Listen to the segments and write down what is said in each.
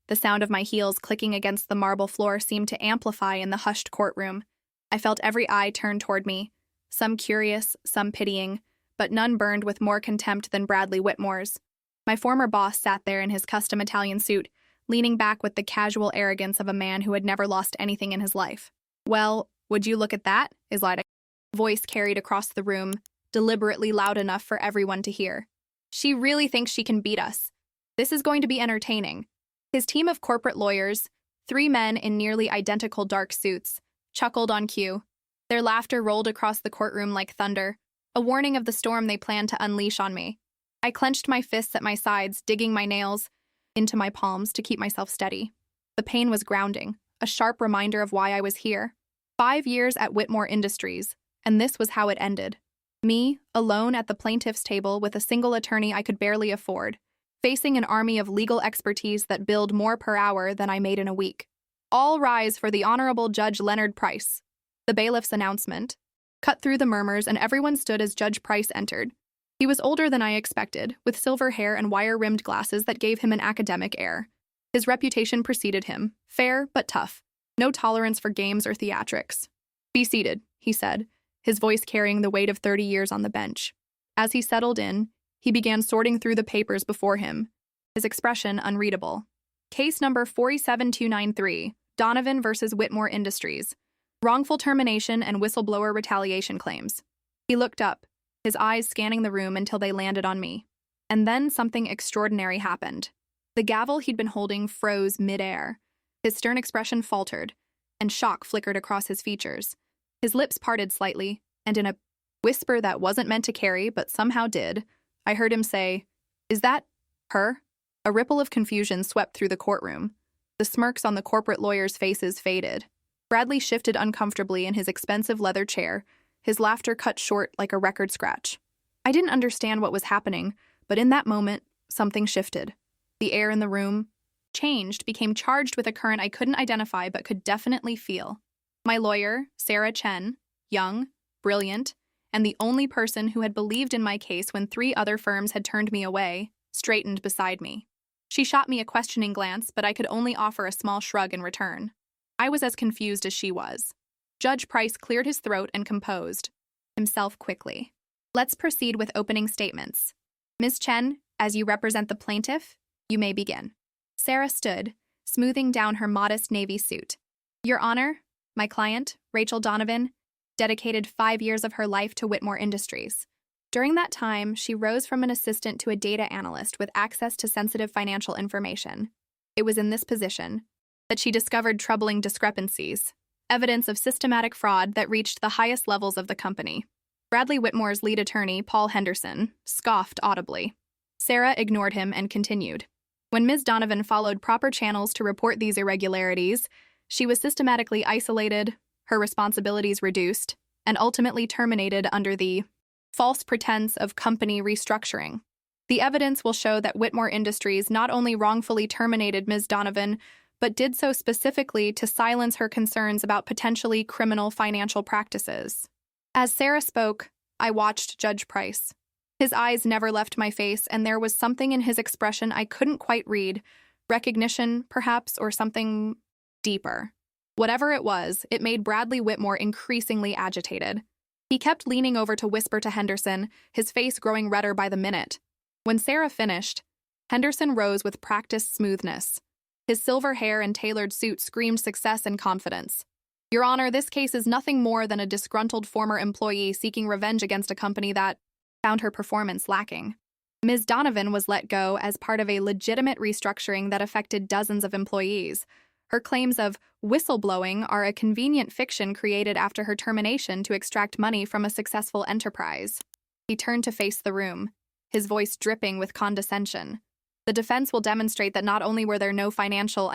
The sound of my heels clicking against the marble floor seemed to amplify in the hushed courtroom. I felt every eye turn toward me, some curious, some pitying, but none burned with more contempt than Bradley Whitmore's. My former boss sat there in his custom Italian suit, leaning back with the casual arrogance of a man who had never lost anything in his life. "Well, would you look at that?" his light voice carried across the room, deliberately loud enough for everyone to hear. "She really thinks she can beat us. This is going to be entertaining." His team of corporate lawyers, 3 men in nearly identical dark suits, chuckled on cue. Their laughter rolled across the courtroom like thunder, a warning of the storm they planned to unleash on me. I clenched my fists at my sides, digging my nails into my palms to keep myself steady. The pain was grounding, a sharp reminder of why I was here. 5 years at Whitmore Industries, and this was how it ended. Me, alone at the plaintiff's table with a single attorney I could barely afford, facing an army of legal expertise that billed more per hour than I made in a week. "All rise for the Honorable Judge Leonard Price." The bailiff's announcement cut through the murmurs, and everyone stood as Judge Price entered. He was older than I expected, with silver hair and wire-rimmed glasses that gave him an academic air. His reputation preceded him, fair but tough, no tolerance for games or theatrics. "Be seated," he said, his voice carrying the weight of 30 years on the bench. As he settled in, he began sorting through the papers before him, his expression unreadable. "Case number 47293, Donovan versus Whitmore Industries. Wrongful termination and whistleblower retaliation claims." He looked up, his eyes scanning the room until they landed on me. And then something extraordinary happened. The gavel he'd been holding froze mid-air. His stern expression faltered, and shock flickered across his features. His lips parted slightly, and in a whisper that wasn't meant to carry but somehow did, I heard him say, "Is that her?" A ripple of confusion swept through the courtroom. The smirks on the corporate lawyers' faces faded. Bradley shifted uncomfortably in his expensive leather chair, his laughter cut short like a record scratch. I didn't understand what was happening, but in that moment, something shifted. The air in the room changed, became charged with a current I couldn't identify but could definitely feel. My lawyer, Sarah Chen, young, brilliant, and the only person who had believed in my case when 3 other firms had turned me away, straightened beside me. She shot me a questioning glance, but I could only offer a small shrug in return. I was as confused as she was. Judge Price cleared his throat and composed himself quickly. "Let's proceed with opening statements. Ms. Chen, as you represent the plaintiff, you may begin." Sarah stood, smoothing down her modest navy suit. "Your Honor, my client, Rachel Donovan, dedicated 5 years of her life to Whitmore Industries. During that time, she rose from an assistant to a data analyst with access to sensitive financial information. It was in this position that she discovered troubling discrepancies, evidence of systematic fraud that reached the highest levels of the company." Bradley Whitmore's lead attorney, Paul Henderson, scoffed audibly. Sarah ignored him and continued. "When Ms. Donovan followed proper channels to report these irregularities, she was systematically isolated, her responsibilities reduced, and ultimately terminated under the false pretense of company restructuring. The evidence will show that Whitmore Industries not only wrongfully terminated Ms. Donovan, but did so specifically to silence her concerns about potentially criminal financial practices." As Sarah spoke, I watched Judge Price. His eyes never left my face, and there was something in his expression I couldn't quite read. Recognition, perhaps, or something deeper. Whatever it was, it made Bradley Whitmore increasingly agitated. He kept leaning over to whisper to Henderson, his face growing redder by the minute. When Sarah finished, Henderson rose with practiced smoothness. His silver hair and tailored suit screamed success and confidence. "Your Honor, this case is nothing more than a disgruntled former employee seeking revenge against a company that found her performance lacking. Ms. Donovan was let go as part of a legitimate restructuring that affected dozens of employees. Her claims of whistleblowing are a convenient fiction created after her termination to extract money from a successful enterprise." He turned to face the room, his voice dripping with condescension. "The defense will demonstrate that not only were there no financial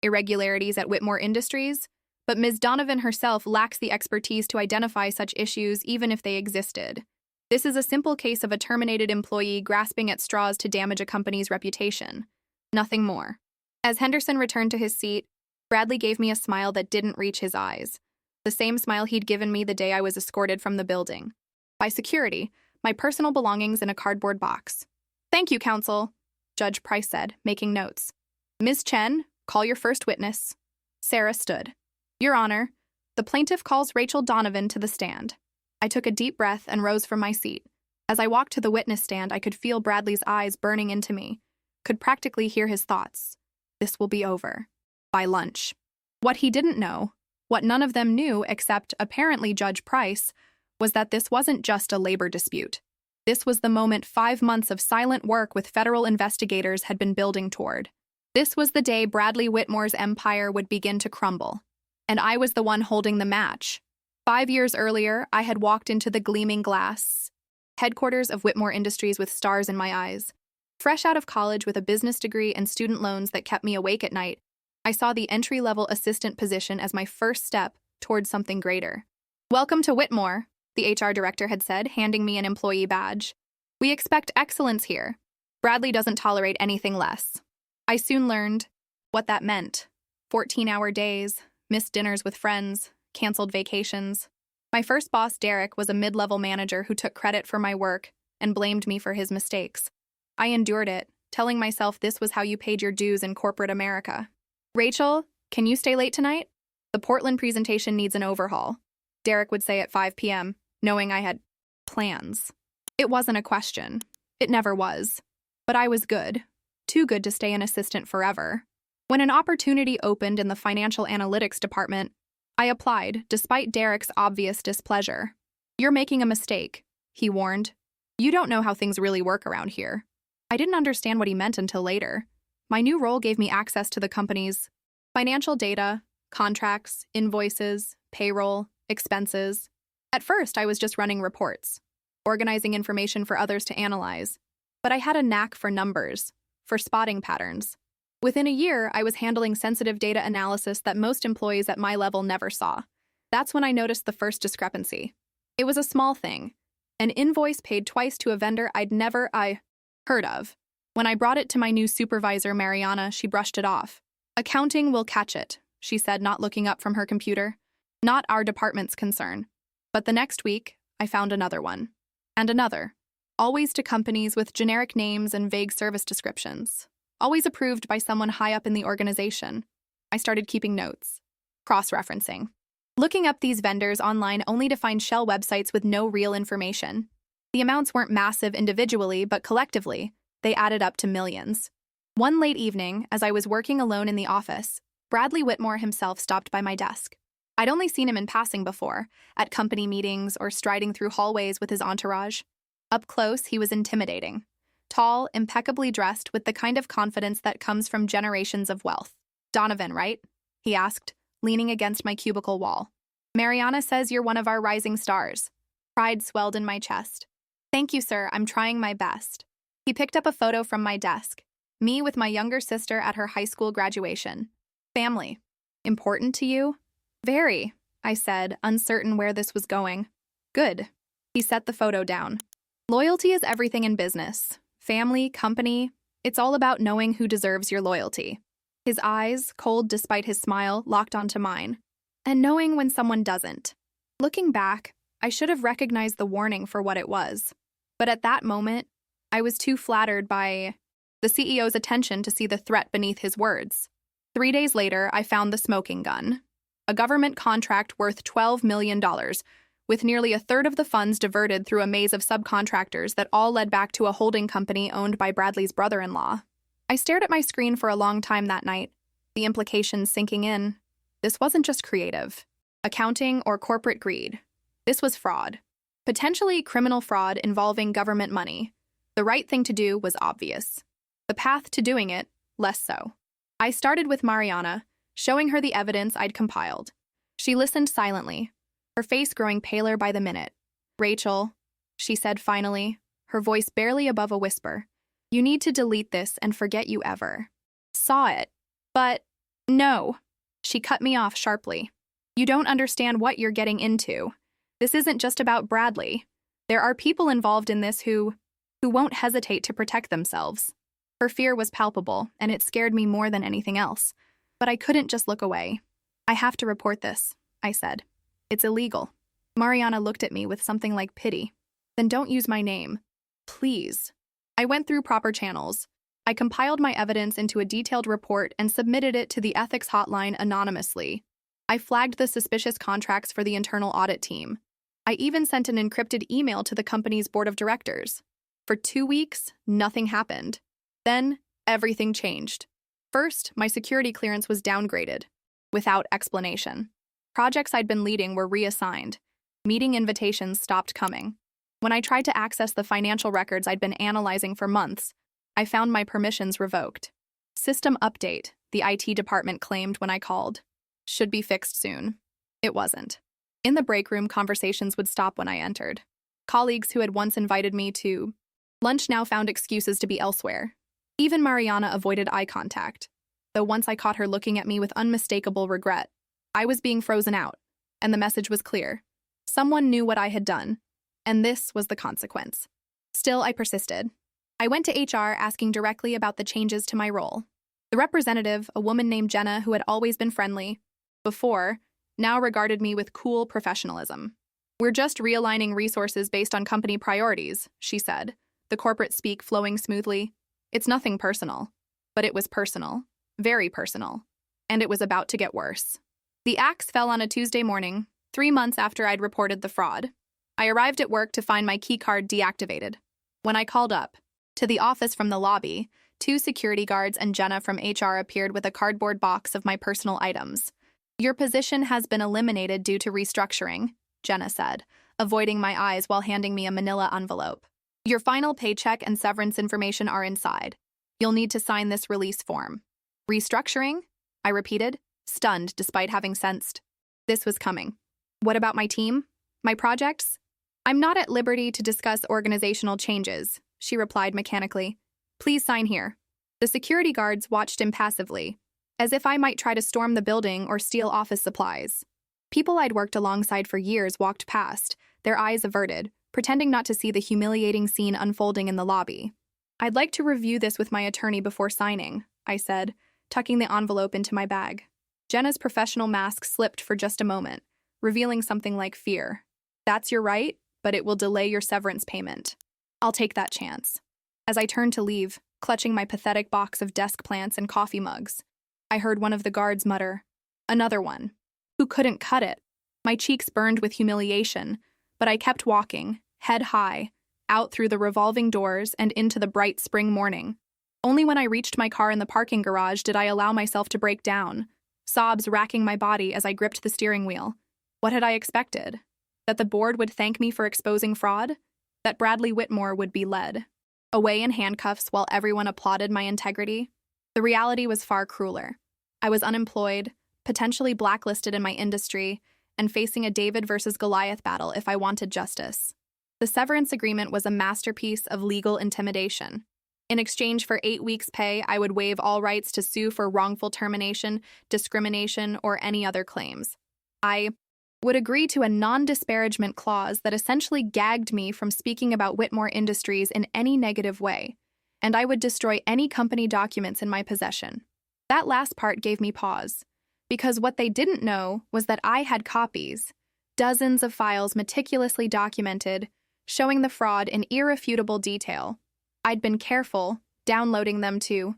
irregularities at Whitmore Industries, but Ms. Donovan herself lacks the expertise to identify such issues even if they existed. This is a simple case of a terminated employee grasping at straws to damage a company's reputation. Nothing more." As Henderson returned to his seat, Bradley gave me a smile that didn't reach his eyes. The same smile he'd given me the day I was escorted from the building. By security, my personal belongings in a cardboard box. "Thank you, counsel," Judge Price said, making notes. Ms. Chen, call your first witness. Sarah stood. Your Honor, the plaintiff calls Rachel Donovan to the stand. I took a deep breath and rose from my seat. As I walked to the witness stand, I could feel Bradley's eyes burning into me, could practically hear his thoughts. This will be over. By lunch. What he didn't know, what none of them knew except apparently Judge Price, was that this wasn't just a labor dispute. This was the moment 5 months of silent work with federal investigators had been building toward. This was the day Bradley Whitmore's empire would begin to crumble. And I was the one holding the match. 5 years earlier, I had walked into the gleaming glass headquarters of Whitmore Industries with stars in my eyes. Fresh out of college with a business degree and student loans that kept me awake at night, I saw the entry-level assistant position as my first step towards something greater. Welcome to Whitmore, the HR director had said, handing me an employee badge. We expect excellence here. Bradley doesn't tolerate anything less. I soon learned what that meant. 14-hour days, missed dinners with friends, canceled vacations. My first boss, Derek, was a mid-level manager who took credit for my work and blamed me for his mistakes. I endured it, telling myself this was how you paid your dues in corporate America. Rachel, can you stay late tonight? The Portland presentation needs an overhaul. Derek would say at 5 p.m., knowing I had plans. It wasn't a question. It never was. But I was good. Too good to stay an assistant forever. When an opportunity opened in the financial analytics department, I applied, despite Derek's obvious displeasure. You're making a mistake, he warned. You don't know how things really work around here. I didn't understand what he meant until later. My new role gave me access to the company's financial data, contracts, invoices, payroll, expenses. At first, I was just running reports, organizing information for others to analyze. But I had a knack for numbers, for spotting patterns. Within a year, I was handling sensitive data analysis that most employees at my level never saw. That's when I noticed the first discrepancy. It was a small thing. An invoice paid twice to a vendor I'd never heard of. When I brought it to my new supervisor, Mariana, she brushed it off. Accounting will catch it, she said, not looking up from her computer. Not our department's concern. But the next week, I found another one. And another. Always to companies with generic names and vague service descriptions. Always approved by someone high up in the organization. I started keeping notes. Cross-referencing. Looking up these vendors online only to find shell websites with no real information. The amounts weren't massive individually, but collectively, they added up to millions. One late evening, as I was working alone in the office, Bradley Whitmore himself stopped by my desk. I'd only seen him in passing before, at company meetings or striding through hallways with his entourage. Up close, he was intimidating. Tall, impeccably dressed with the kind of confidence that comes from generations of wealth. Donovan, right? He asked, leaning against my cubicle wall. Mariana says you're one of our rising stars. Pride swelled in my chest. Thank you, sir. I'm trying my best. He picked up a photo from my desk. Me with my younger sister at her high school graduation. Family. Important to you? Very, I said, uncertain where this was going. Good. He set the photo down. Loyalty is everything in business. Family, company, it's all about knowing who deserves your loyalty. His eyes, cold despite his smile, locked onto mine. And knowing when someone doesn't. Looking back, I should have recognized the warning for what it was. But at that moment, I was too flattered by the CEO's attention to see the threat beneath his words. 3 days later, I found the smoking gun. A government contract worth $12 million, with nearly a third of the funds diverted through a maze of subcontractors that all led back to a holding company owned by Bradley's brother-in-law. I stared at my screen for a long time that night, the implications sinking in. This wasn't just creative, accounting, or corporate greed. This was fraud. Potentially criminal fraud involving government money. The right thing to do was obvious. The path to doing it, less so. I started with Mariana, showing her the evidence I'd compiled. She listened silently, her face growing paler by the minute. Rachel, she said finally, her voice barely above a whisper, you need to delete this and forget you ever saw it. But no, she cut me off sharply. You don't understand what you're getting into. This isn't just about Bradley. There are people involved in this who won't hesitate to protect themselves. Her fear was palpable, and it scared me more than anything else. But I couldn't just look away. I have to report this, I said. It's illegal. Mariana looked at me with something like pity. Then don't use my name. Please. I went through proper channels. I compiled my evidence into a detailed report and submitted it to the ethics hotline anonymously. I flagged the suspicious contracts for the internal audit team. I even sent an encrypted email to the company's board of directors. For 2 weeks, nothing happened. Then, everything changed. First, my security clearance was downgraded, without explanation. Projects I'd been leading were reassigned. Meeting invitations stopped coming. When I tried to access the financial records I'd been analyzing for months, I found my permissions revoked. System update, the IT department claimed when I called. Should be fixed soon. It wasn't. In the break room, conversations would stop when I entered. Colleagues who had once invited me to lunch now found excuses to be elsewhere. Even Mariana avoided eye contact, though once I caught her looking at me with unmistakable regret. I was being frozen out, and the message was clear. Someone knew what I had done, and this was the consequence. Still, I persisted. I went to HR asking directly about the changes to my role. The representative, a woman named Jenna who had always been friendly before, now regarded me with cool professionalism. "We're just realigning resources based on company priorities," she said, the corporate speak flowing smoothly. It's nothing personal. But it was personal. Very personal. And it was about to get worse. The axe fell on a Tuesday morning, 3 months after I'd reported the fraud. I arrived at work to find my keycard deactivated. When I called up to the office from the lobby, 2 security guards and Jenna from HR appeared with a cardboard box of my personal items. "Your position has been eliminated due to restructuring," Jenna said, avoiding my eyes while handing me a manila envelope. "Your final paycheck and severance information are inside. You'll need to sign this release form." "Restructuring?" I repeated, stunned despite having sensed this was coming. "What about my team? My projects?" "I'm not at liberty to discuss organizational changes," she replied mechanically. "Please sign here." The security guards watched impassively, as if I might try to storm the building or steal office supplies. People I'd worked alongside for years walked past, their eyes averted, pretending not to see the humiliating scene unfolding in the lobby. "I'd like to review this with my attorney before signing," I said, tucking the envelope into my bag. Jenna's professional mask slipped for just a moment, revealing something like fear. "That's your right, but it will delay your severance payment." "I'll take that chance." As I turned to leave, clutching my pathetic box of desk plants and coffee mugs, I heard one of the guards mutter, "Another one. Who couldn't cut it?" My cheeks burned with humiliation, but I kept walking, head high, out through the revolving doors and into the bright spring morning. Only when I reached my car in the parking garage did I allow myself to break down, sobs racking my body as I gripped the steering wheel. What had I expected? That the board would thank me for exposing fraud? That Bradley Whitmore would be led away in handcuffs while everyone applauded my integrity? The reality was far crueler. I was unemployed, potentially blacklisted in my industry, and facing a David versus Goliath battle if I wanted justice. The severance agreement was a masterpiece of legal intimidation. In exchange for 8 weeks' pay, I would waive all rights to sue for wrongful termination, discrimination, or any other claims. I would agree to a non-disparagement clause that essentially gagged me from speaking about Whitmore Industries in any negative way, and I would destroy any company documents in my possession. That last part gave me pause, because what they didn't know was that I had copies, dozens of files meticulously documented, showing the fraud in irrefutable detail. I'd been careful, downloading them to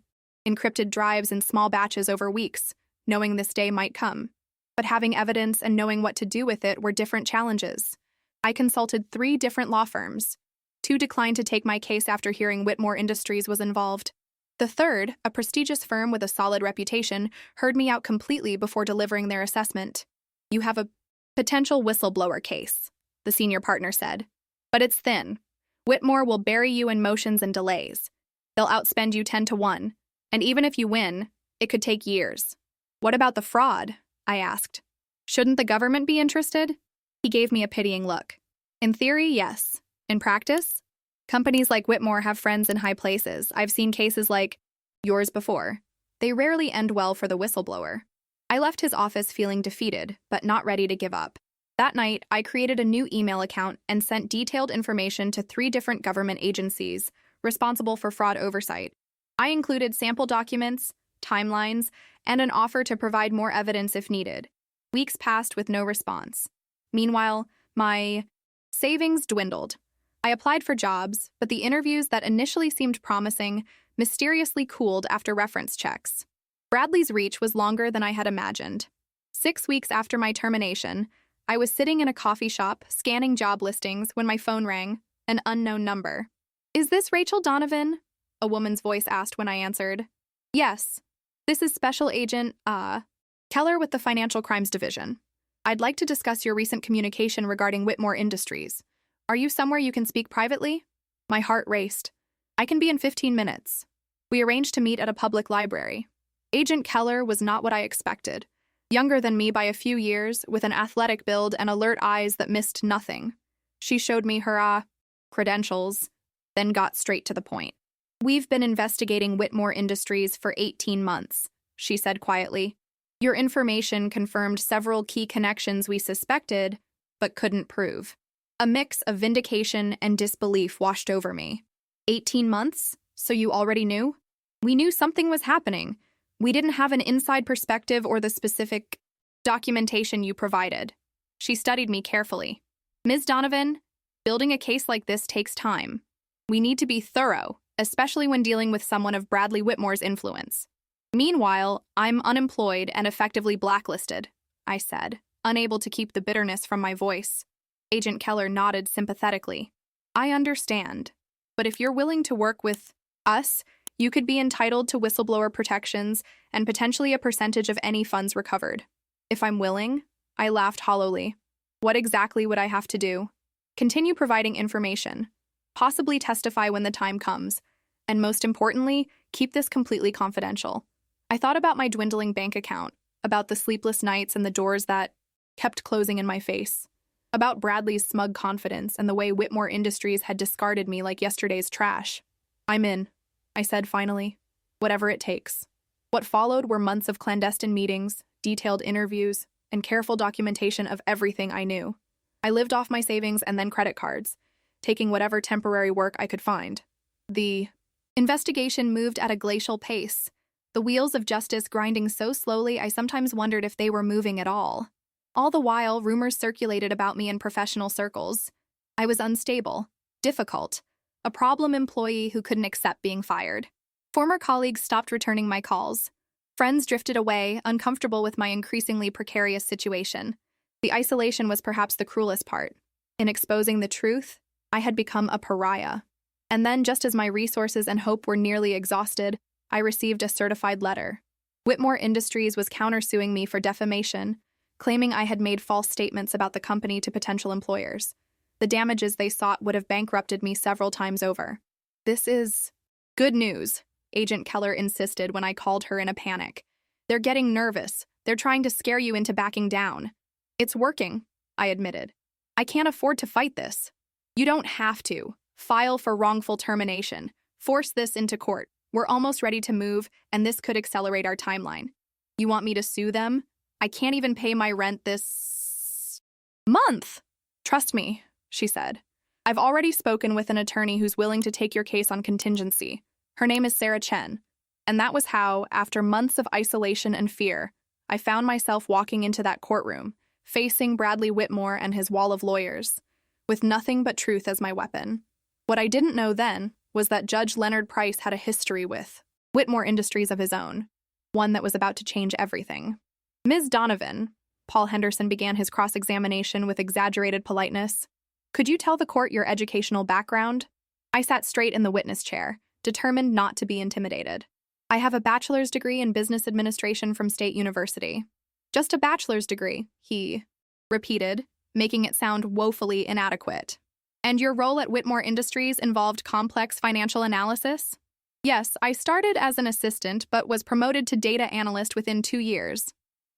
encrypted drives in small batches over weeks, knowing this day might come. But having evidence and knowing what to do with it were different challenges. I consulted 3 different law firms. 2 declined to take my case after hearing Whitmore Industries was involved. The third, a prestigious firm with a solid reputation, heard me out completely before delivering their assessment. "You have a potential whistleblower case," the senior partner said. "But it's thin. Whitmore will bury you in motions and delays. They'll outspend you 10 to 1, and even if you win, it could take years." "What about the fraud?" I asked. "Shouldn't the government be interested?" He gave me a pitying look. "In theory, yes. In practice? Companies like Whitmore have friends in high places. I've seen cases like yours before. They rarely end well for the whistleblower." I left his office feeling defeated, but not ready to give up. That night, I created a new email account and sent detailed information to 3 different government agencies responsible for fraud oversight. I included sample documents, timelines, and an offer to provide more evidence if needed. Weeks passed with no response. Meanwhile, my savings dwindled. I applied for jobs, but the interviews that initially seemed promising mysteriously cooled after reference checks. Bradley's reach was longer than I had imagined. 6 weeks after my termination, I was sitting in a coffee shop scanning job listings when my phone rang, an unknown number. "Is this Rachel Donovan?" a woman's voice asked when I answered. "Yes. This is Special Agent, Keller with the Financial Crimes Division. I'd like to discuss your recent communication regarding Whitmore Industries. Are you somewhere you can speak privately?" My heart raced. "I can be in 15 minutes. We arranged to meet at a public library." Agent Keller was not what I expected. Younger than me by a few years, with an athletic build and alert eyes that missed nothing. She showed me her, credentials, then got straight to the point. "We've been investigating Whitmore Industries for 18 months, she said quietly. "Your information confirmed several key connections we suspected, but couldn't prove." A mix of vindication and disbelief washed over me. 18 months? So you already knew? We knew something was happening. We didn't have an inside perspective or the specific documentation you provided. She studied me carefully. "Ms. Donovan, building a case like this takes time. We need to be thorough, especially when dealing with someone of Bradley Whitmore's influence. Meanwhile, I'm unemployed and effectively blacklisted," I said, unable to keep the bitterness from my voice. Agent Keller nodded sympathetically. "I understand. But if you're willing to work with us, you could be entitled to whistleblower protections and potentially a percentage of any funds recovered." "If I'm willing?" I laughed hollowly. "What exactly would I have to do?" "Continue providing information. Possibly testify when the time comes. And most importantly, keep this completely confidential." I thought about my dwindling bank account, about the sleepless nights and the doors that kept closing in my face, about Bradley's smug confidence and the way Whitmore Industries had discarded me like yesterday's trash. "I'm in," I said finally. "Whatever it takes." What followed were months of clandestine meetings, detailed interviews, and careful documentation of everything I knew. I lived off my savings and then credit cards, taking whatever temporary work I could find. The investigation moved at a glacial pace, the wheels of justice grinding so slowly I sometimes wondered if they were moving at all. All the while, rumors circulated about me in professional circles. I was unstable, difficult, a problem employee who couldn't accept being fired. Former colleagues stopped returning my calls. Friends drifted away, uncomfortable with my increasingly precarious situation. The isolation was perhaps the cruelest part. In exposing the truth, I had become a pariah. And then, just as my resources and hope were nearly exhausted, I received a certified letter. Whitmore Industries was countersuing me for defamation, claiming I had made false statements about the company to potential employers. The damages they sought would have bankrupted me several times over. "This is good news," Agent Keller insisted when I called her in a panic. "They're getting nervous. They're trying to scare you into backing down." "It's working," I admitted. "I can't afford to fight this." "You don't have to. File for wrongful termination. Force this into court. We're almost ready to move, and this could accelerate our timeline." "You want me to sue them? I can't even pay my rent this month." "Trust me," she said. "I've already spoken with an attorney who's willing to take your case on contingency. Her name is Sarah Chen." And that was how, after months of isolation and fear, I found myself walking into that courtroom, facing Bradley Whitmore and his wall of lawyers, with nothing but truth as my weapon. What I didn't know then was that Judge Leonard Price had a history with Whitmore Industries of his own, one that was about to change everything. "Ms. Donovan," Paul Henderson began his cross-examination with exaggerated politeness, "could you tell the court your educational background?" I sat straight in the witness chair, determined not to be intimidated. "I have a bachelor's degree in business administration from State University." "Just a bachelor's degree," he repeated, making it sound woefully inadequate. "And your role at Whitmore Industries involved complex financial analysis?" "Yes, I started as an assistant but was promoted to data analyst within 2 years.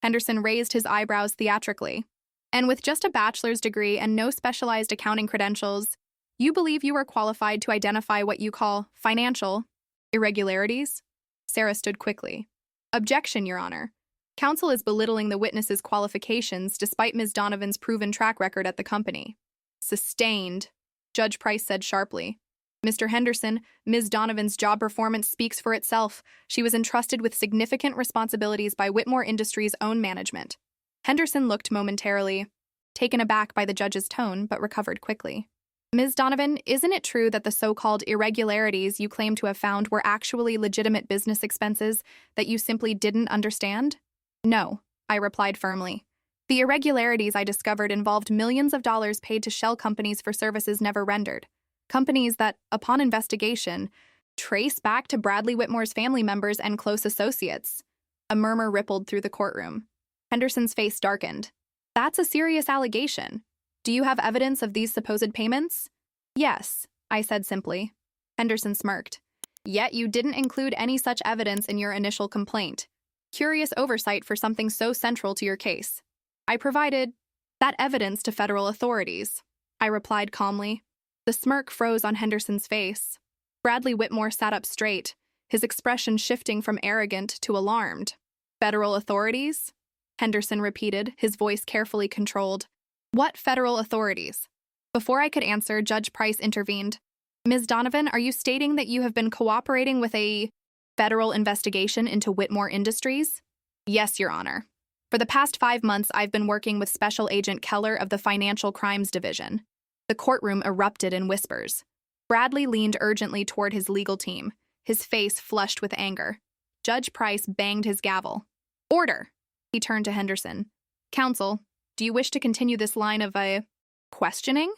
Henderson raised his eyebrows theatrically. "And with just a bachelor's degree and no specialized accounting credentials, you believe you are qualified to identify what you call financial irregularities?" Sarah stood quickly. "Objection, Your Honor. Counsel is belittling the witness's qualifications despite Ms. Donovan's proven track record at the company." "Sustained," Judge Price said sharply. "Mr. Henderson, Ms. Donovan's job performance speaks for itself. She was entrusted with significant responsibilities by Whitmore Industries' own management." Henderson looked momentarily, taken aback by the judge's tone, but recovered quickly. Ms. Donovan, isn't it true that the so-called irregularities you claim to have found were actually legitimate business expenses that you simply didn't understand? No, I replied firmly. The irregularities I discovered involved millions of dollars paid to shell companies for services never rendered. Companies that, upon investigation, trace back to Bradley Whitmore's family members and close associates. A murmur rippled through the courtroom. Henderson's face darkened. That's a serious allegation. Do you have evidence of these supposed payments? Yes, I said simply. Henderson smirked. Yet you didn't include any such evidence in your initial complaint. Curious oversight for something so central to your case. I provided that evidence to federal authorities, I replied calmly. The smirk froze on Henderson's face. Bradley Whitmore sat up straight, his expression shifting from arrogant to alarmed. Federal authorities? Henderson repeated, his voice carefully controlled. What federal authorities? Before I could answer, Judge Price intervened. Ms. Donovan, are you stating that you have been cooperating with a federal investigation into Whitmore Industries? Yes, Your Honor. For the past 5 months, I've been working with Special Agent Keller of the Financial Crimes Division. The courtroom erupted in whispers. Bradley leaned urgently toward his legal team, his face flushed with anger. Judge Price banged his gavel. Order! He turned to Henderson. Counsel, do you wish to continue this line of questioning?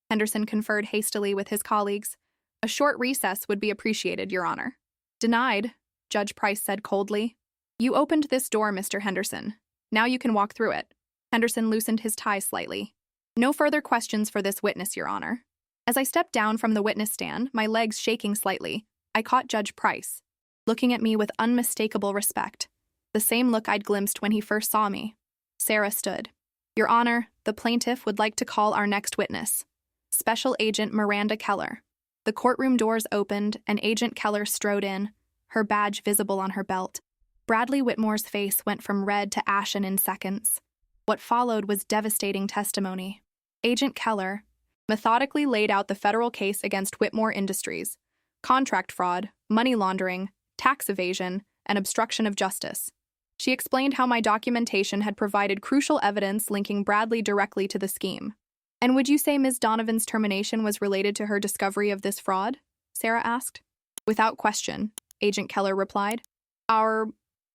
Henderson conferred hastily with his colleagues. A short recess would be appreciated, Your Honor. Denied, Judge Price said coldly. You opened this door, Mr. Henderson. Now you can walk through it. Henderson loosened his tie slightly. No further questions for this witness, Your Honor. As I stepped down from the witness stand, my legs shaking slightly, I caught Judge Price, looking at me with unmistakable respect. The same look I'd glimpsed when he first saw me. Sarah stood. Your Honor, the plaintiff would like to call our next witness. Special Agent Miranda Keller. The courtroom doors opened, and Agent Keller strode in, her badge visible on her belt. Bradley Whitmore's face went from red to ashen in seconds. What followed was devastating testimony. Agent Keller methodically laid out the federal case against Whitmore Industries: contract fraud, money laundering, tax evasion, and obstruction of justice. She explained how my documentation had provided crucial evidence linking Bradley directly to the scheme. And would you say Ms. Donovan's termination was related to her discovery of this fraud? Sarah asked. Without question, Agent Keller replied. Our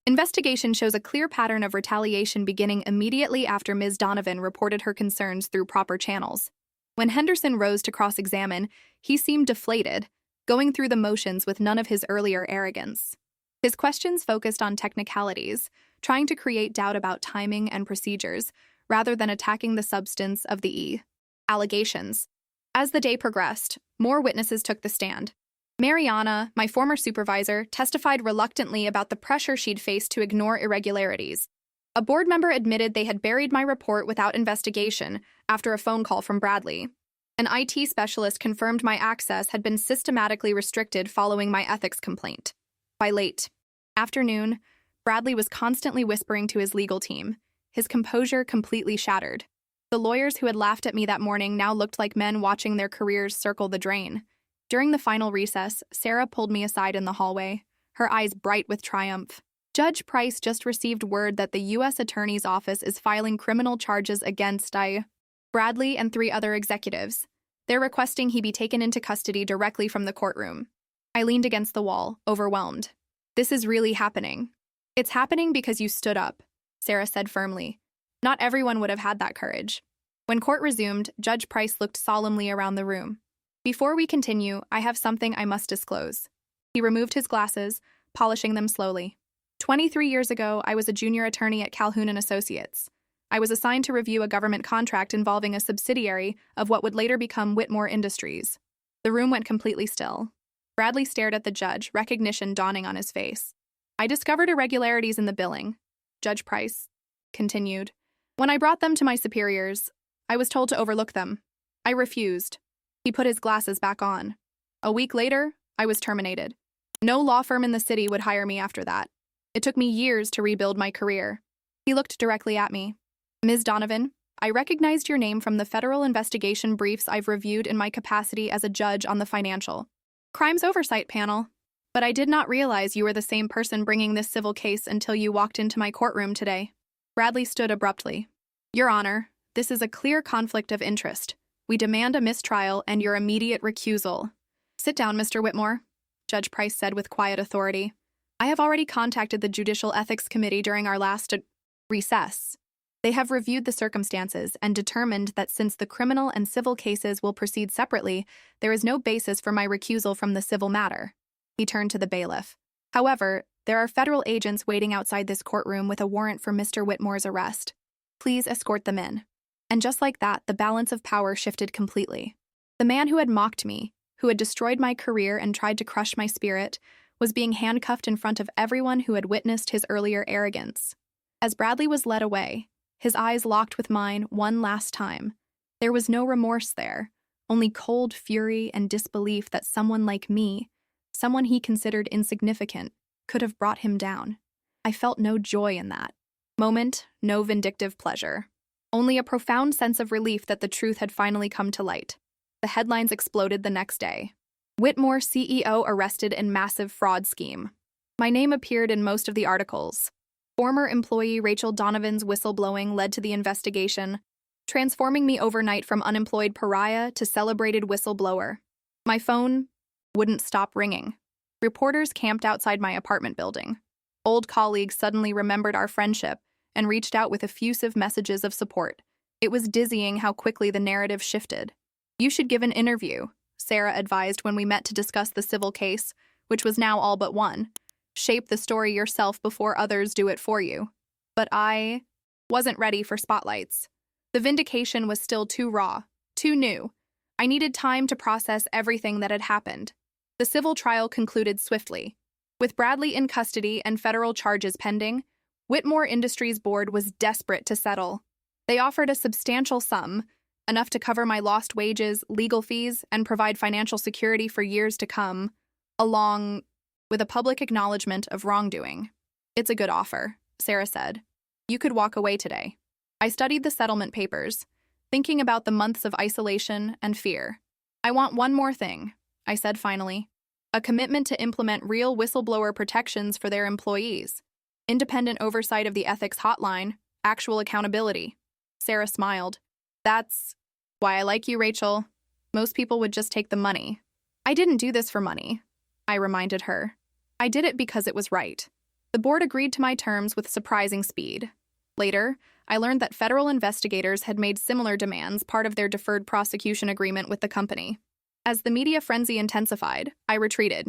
investigation shows a clear pattern of retaliation beginning immediately after Ms. Donovan reported her concerns through proper channels. When Henderson rose to cross-examine, he seemed deflated, going through the motions with none of his earlier arrogance. His questions focused on technicalities, trying to create doubt about timing and procedures, rather than attacking the substance of the allegations. As the day progressed, more witnesses took the stand. Mariana, my former supervisor, testified reluctantly about the pressure she'd faced to ignore irregularities. A board member admitted they had buried my report without investigation after a phone call from Bradley. An IT specialist confirmed my access had been systematically restricted following my ethics complaint. By late afternoon, Bradley was constantly whispering to his legal team, his composure completely shattered. The lawyers who had laughed at me that morning now looked like men watching their careers circle the drain. During the final recess, Sarah pulled me aside in the hallway, her eyes bright with triumph. Judge Price just received word that the U.S. Attorney's Office is filing criminal charges against Bradley and 3 other executives. They're requesting he be taken into custody directly from the courtroom. I leaned against the wall, overwhelmed. This is really happening. It's happening because you stood up, Sarah said firmly. Not everyone would have had that courage. When court resumed, Judge Price looked solemnly around the room. Before we continue, I have something I must disclose. He removed his glasses, polishing them slowly. 23 years ago, I was a junior attorney at Calhoun & Associates. I was assigned to review a government contract involving a subsidiary of what would later become Whitmore Industries. The room went completely still. Bradley stared at the judge, recognition dawning on his face. I discovered irregularities in the billing, Judge Price continued. When I brought them to my superiors, I was told to overlook them. I refused. He put his glasses back on. A week later, I was terminated. No law firm in the city would hire me after that. It took me years to rebuild my career. He looked directly at me. Ms. Donovan, I recognized your name from the federal investigation briefs I've reviewed in my capacity as a judge on the Financial Crimes Oversight Panel, but I did not realize you were the same person bringing this civil case until you walked into my courtroom today. Bradley stood abruptly. Your Honor, this is a clear conflict of interest. We demand a mistrial and your immediate recusal. Sit down, Mr. Whitmore, Judge Price said with quiet authority. I have already contacted the Judicial Ethics Committee during our last recess. They have reviewed the circumstances and determined that since the criminal and civil cases will proceed separately, there is no basis for my recusal from the civil matter. He turned to the bailiff. However, there are federal agents waiting outside this courtroom with a warrant for Mr. Whitmore's arrest. Please escort them in. And just like that, the balance of power shifted completely. The man who had mocked me, who had destroyed my career and tried to crush my spirit, was being handcuffed in front of everyone who had witnessed his earlier arrogance. As Bradley was led away, his eyes locked with mine one last time. There was no remorse there, only cold fury and disbelief that someone like me, someone he considered insignificant, could have brought him down. I felt no joy in that moment, no vindictive pleasure. Only a profound sense of relief that the truth had finally come to light. The headlines exploded the next day. Whitmore CEO arrested in massive fraud scheme. My name appeared in most of the articles. Former employee Rachel Donovan's whistleblowing led to the investigation, transforming me overnight from unemployed pariah to celebrated whistleblower. My phone wouldn't stop ringing. Reporters camped outside my apartment building. Old colleagues suddenly remembered our friendship and reached out with effusive messages of support. It was dizzying how quickly the narrative shifted. You should give an interview, Sarah advised when we met to discuss the civil case, which was now all but won. Shape the story yourself before others do it for you. But I wasn't ready for spotlights. The vindication was still too raw, too new. I needed time to process everything that had happened. The civil trial concluded swiftly. With Bradley in custody and federal charges pending, Whitmore Industries Board was desperate to settle. They offered a substantial sum, enough to cover my lost wages, legal fees, and provide financial security for years to come, along with a public acknowledgement of wrongdoing. It's a good offer, Sarah said. You could walk away today. I studied the settlement papers, thinking about the months of isolation and fear. I want one more thing, I said finally. A commitment to implement real whistleblower protections for their employees. Independent oversight of the ethics hotline, actual accountability. Sarah smiled. That's why I like you, Rachel. Most people would just take the money. I didn't do this for money, I reminded her. I did it because it was right. The board agreed to my terms with surprising speed. Later, I learned that federal investigators had made similar demands part of their deferred prosecution agreement with the company. As the media frenzy intensified, I retreated.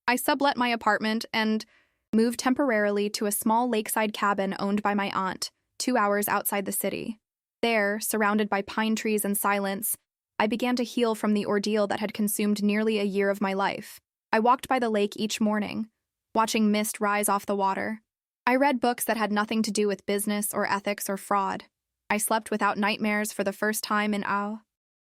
I sublet my apartment and moved temporarily to a small lakeside cabin owned by my aunt, 2 hours outside the city. There, surrounded by pine trees and silence, I began to heal from the ordeal that had consumed nearly a year of my life. I walked by the lake each morning, watching mist rise off the water. I read books that had nothing to do with business or ethics or fraud. I slept without nightmares for the first time in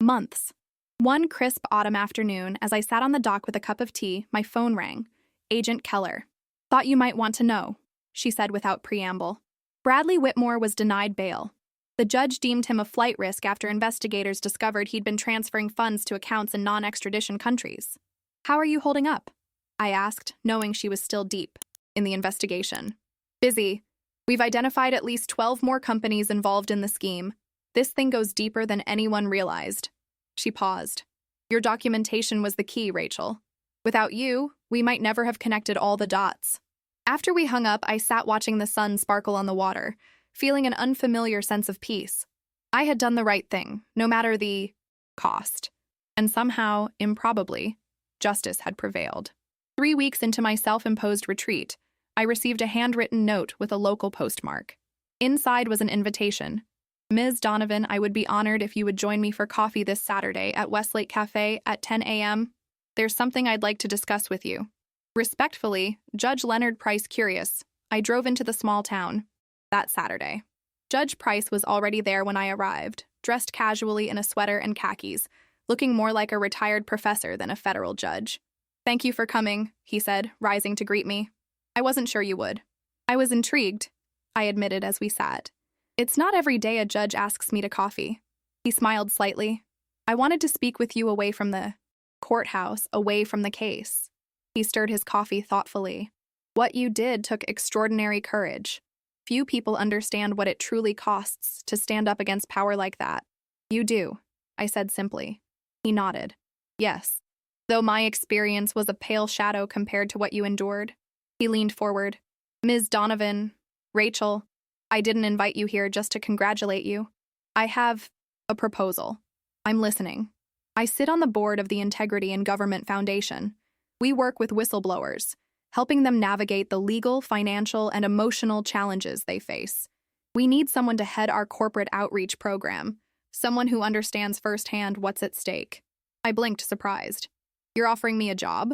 months. One crisp autumn afternoon, as I sat on the dock with a cup of tea, my phone rang. Agent Keller. Thought you might want to know, she said without preamble. Bradley Whitmore was denied bail. The judge deemed him a flight risk after investigators discovered he'd been transferring funds to accounts in non-extradition countries. How are you holding up? I asked, knowing she was still deep in the investigation. Busy. We've identified at least 12 more companies involved in the scheme. This thing goes deeper than anyone realized. She paused. Your documentation was the key, Rachel. Without you, we might never have connected all the dots. After we hung up, I sat watching the sun sparkle on the water, feeling an unfamiliar sense of peace. I had done the right thing, no matter the cost. And somehow, improbably, justice had prevailed. 3 weeks into my self-imposed retreat, I received a handwritten note with a local postmark. Inside was an invitation. Ms. Donovan, I would be honored if you would join me for coffee this Saturday at Westlake Cafe at 10 a.m. There's something I'd like to discuss with you. Respectfully, Judge Leonard Price Curious. I drove into the small town that Saturday. Judge Price was already there when I arrived, dressed casually in a sweater and khakis, looking more like a retired professor than a federal judge. Thank you for coming, he said, rising to greet me. I wasn't sure you would. I was intrigued, I admitted as we sat. It's not every day a judge asks me to coffee. He smiled slightly. I wanted to speak with you away from the courthouse, away from the case. He stirred his coffee thoughtfully. What you did took extraordinary courage. Few people understand what it truly costs to stand up against power like that. You do. I said simply. He nodded. Yes. Though my experience was a pale shadow compared to what you endured. He leaned forward. Ms. Donovan, Rachel, I didn't invite you here just to congratulate you. I have a proposal. I'm listening. I sit on the board of the Integrity in Government Foundation. We work with whistleblowers, helping them navigate the legal, financial, and emotional challenges they face. We need someone to head our corporate outreach program, someone who understands firsthand what's at stake. I blinked, surprised. You're offering me a job?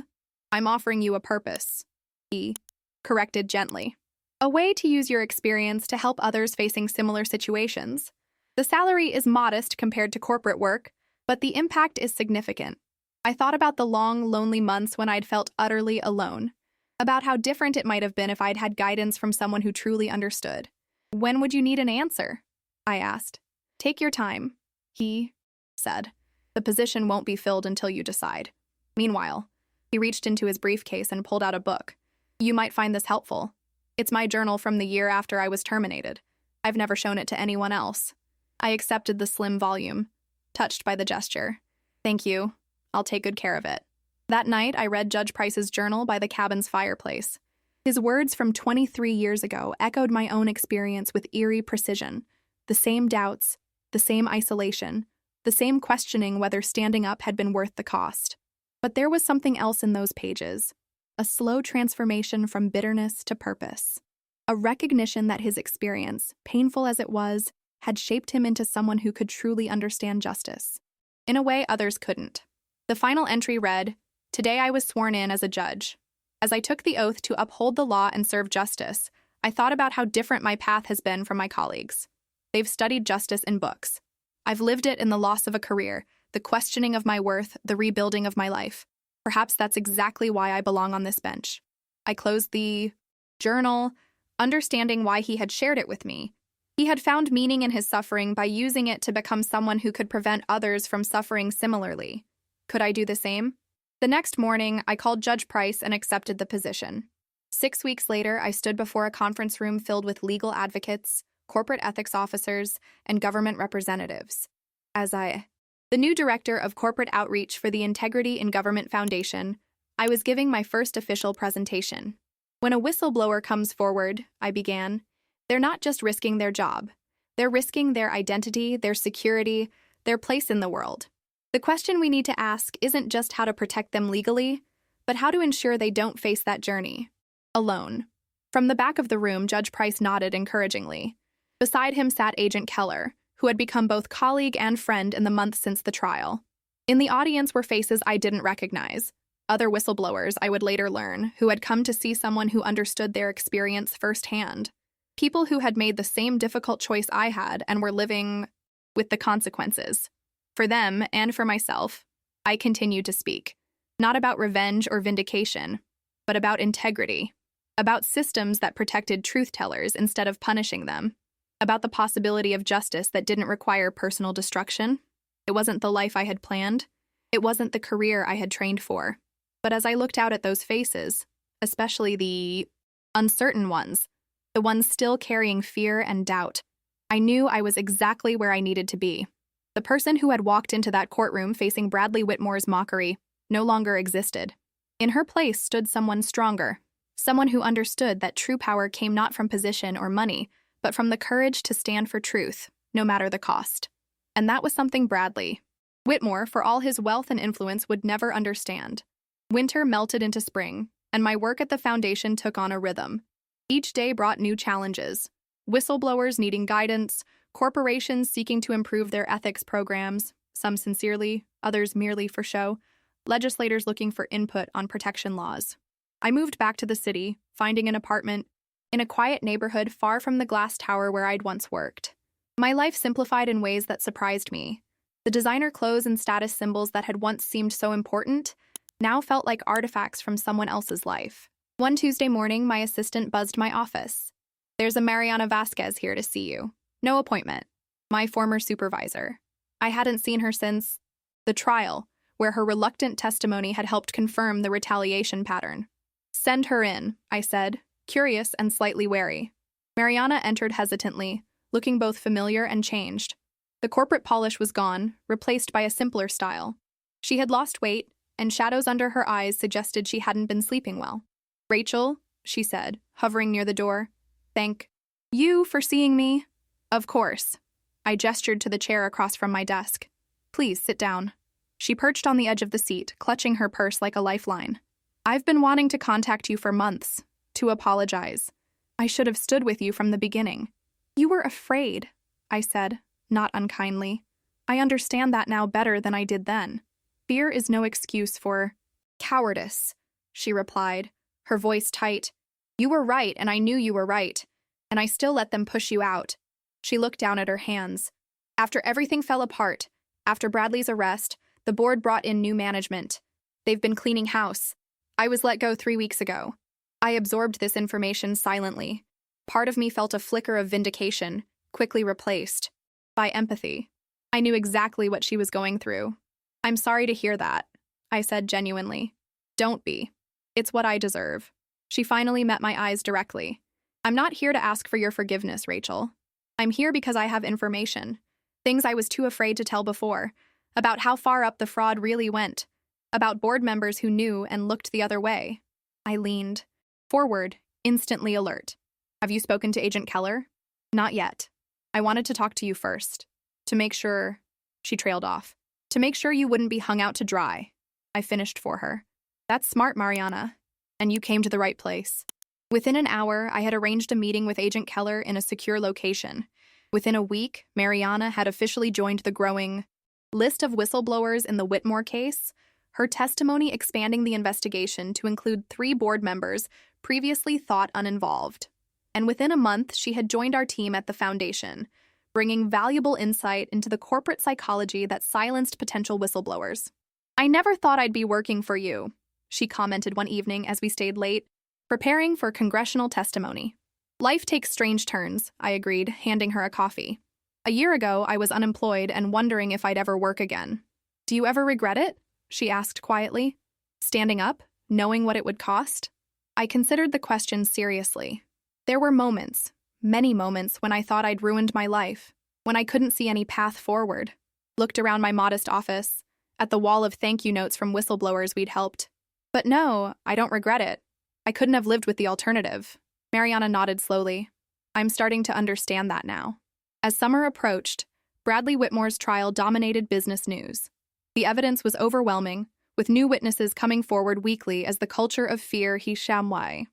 I'm offering you a purpose. He corrected gently. A way to use your experience to help others facing similar situations. The salary is modest compared to corporate work, but the impact is significant. I thought about the long, lonely months when I'd felt utterly alone, about how different it might have been if I'd had guidance from someone who truly understood. When would you need an answer? I asked. Take your time, he said. The position won't be filled until you decide. Meanwhile, he reached into his briefcase and pulled out a book. You might find this helpful. It's my journal from the year after I was terminated. I've never shown it to anyone else. I accepted the slim volume, touched by the gesture. Thank you. I'll take good care of it. That night, I read Judge Price's journal by the cabin's fireplace. His words from 23 years ago echoed my own experience with eerie precision. The same doubts, the same isolation, the same questioning whether standing up had been worth the cost. But there was something else in those pages. A slow transformation from bitterness to purpose. A recognition that his experience, painful as it was, had shaped him into someone who could truly understand justice. In a way others couldn't. The final entry read, "Today I was sworn in as a judge. As I took the oath to uphold the law and serve justice, I thought about how different my path has been from my colleagues. They've studied justice in books. I've lived it in the loss of a career, the questioning of my worth, the rebuilding of my life. Perhaps that's exactly why I belong on this bench." I closed the journal, understanding why he had shared it with me. He had found meaning in his suffering by using it to become someone who could prevent others from suffering similarly. Could I do the same? The next morning, I called Judge Price and accepted the position. 6 weeks later, I stood before a conference room filled with legal advocates, corporate ethics officers, and government representatives. The new director of corporate outreach for the Integrity in Government Foundation, I was giving my first official presentation. When a whistleblower comes forward, I began, they're not just risking their job. They're risking their identity, their security, their place in the world. The question we need to ask isn't just how to protect them legally, but how to ensure they don't face that journey alone. From the back of the room, Judge Price nodded encouragingly. Beside him sat Agent Keller, who had become both colleague and friend in the months since the trial. In the audience were faces I didn't recognize, other whistleblowers I would later learn, who had come to see someone who understood their experience firsthand. People who had made the same difficult choice I had and were living with the consequences. For them, and for myself, I continued to speak, not about revenge or vindication, but about integrity, about systems that protected truth-tellers instead of punishing them, about the possibility of justice that didn't require personal destruction. It wasn't the life I had planned. It wasn't the career I had trained for. But as I looked out at those faces, especially the uncertain ones, the ones still carrying fear and doubt, I knew I was exactly where I needed to be. The person who had walked into that courtroom facing Bradley Whitmore's mockery no longer existed. In her place stood someone stronger, someone who understood that true power came not from position or money, but from the courage to stand for truth, no matter the cost. And that was something Bradley Whitmore, for all his wealth and influence, would never understand. Winter melted into spring, and my work at the foundation took on a rhythm. Each day brought new challenges. Whistleblowers needing guidance, corporations seeking to improve their ethics programs, some sincerely, others merely for show, legislators looking for input on protection laws. I moved back to the city, finding an apartment in a quiet neighborhood far from the glass tower where I'd once worked. My life simplified in ways that surprised me. The designer clothes and status symbols that had once seemed so important now felt like artifacts from someone else's life. One Tuesday morning, my assistant buzzed my office. "There's a Mariana Vasquez here to see you. No appointment." My former supervisor. I hadn't seen her since the trial, where her reluctant testimony had helped confirm the retaliation pattern. "Send her in," I said, curious and slightly wary. Mariana entered hesitantly, looking both familiar and changed. The corporate polish was gone, replaced by a simpler style. She had lost weight, and shadows under her eyes suggested she hadn't been sleeping well. "Rachel," she said, hovering near the door. "Thank you for seeing me." "Of course." I gestured to the chair across from my desk. "Please sit down." She perched on the edge of the seat, clutching her purse like a lifeline. "I've been wanting to contact you for months, to apologize. I should have stood with you from the beginning." "You were afraid," I said, not unkindly. "I understand that now better than I did then. Fear is no excuse for cowardice," she replied, her voice tight. "You were right, and I knew you were right, and I still let them push you out." She looked down at her hands. "After everything fell apart, after Bradley's arrest, the board brought in new management. They've been cleaning house. I was let go 3 weeks ago." I absorbed this information silently. Part of me felt a flicker of vindication, quickly replaced by empathy. I knew exactly what she was going through. "I'm sorry to hear that," I said genuinely. "Don't be. It's what I deserve." She finally met my eyes directly. "I'm not here to ask for your forgiveness, Rachel. I'm here because I have information. Things I was too afraid to tell before, about how far up the fraud really went, about board members who knew and looked the other way." I leaned forward, instantly alert. "Have you spoken to Agent Keller?" "Not yet. I wanted to talk to you first. To make sure—" She trailed off. "To make sure you wouldn't be hung out to dry." I finished for her. "That's smart, Mariana. And you came to the right place." Within an hour, I had arranged a meeting with Agent Keller in a secure location. Within a week, Mariana had officially joined the growing list of whistleblowers in the Whitmore case, her testimony expanding the investigation to include 3 board members previously thought uninvolved. And within a month, she had joined our team at the Foundation, bringing valuable insight into the corporate psychology that silenced potential whistleblowers. "I never thought I'd be working for you," she commented one evening as we stayed late, preparing for congressional testimony. "Life takes strange turns," I agreed, handing her a coffee. "A year ago, I was unemployed and wondering if I'd ever work again." "Do you ever regret it?" she asked quietly. Standing up, knowing what it would cost? I considered the question seriously. There were moments, many moments, when I thought I'd ruined my life, when I couldn't see any path forward. Looked around my modest office, at the wall of thank you notes from whistleblowers we'd helped. But no, I don't regret it. I couldn't have lived with the alternative. Mariana nodded slowly. "I'm starting to understand that now." As summer approached, Bradley Whitmore's trial dominated business news. The evidence was overwhelming, with new witnesses coming forward weekly as the culture of fear he chamois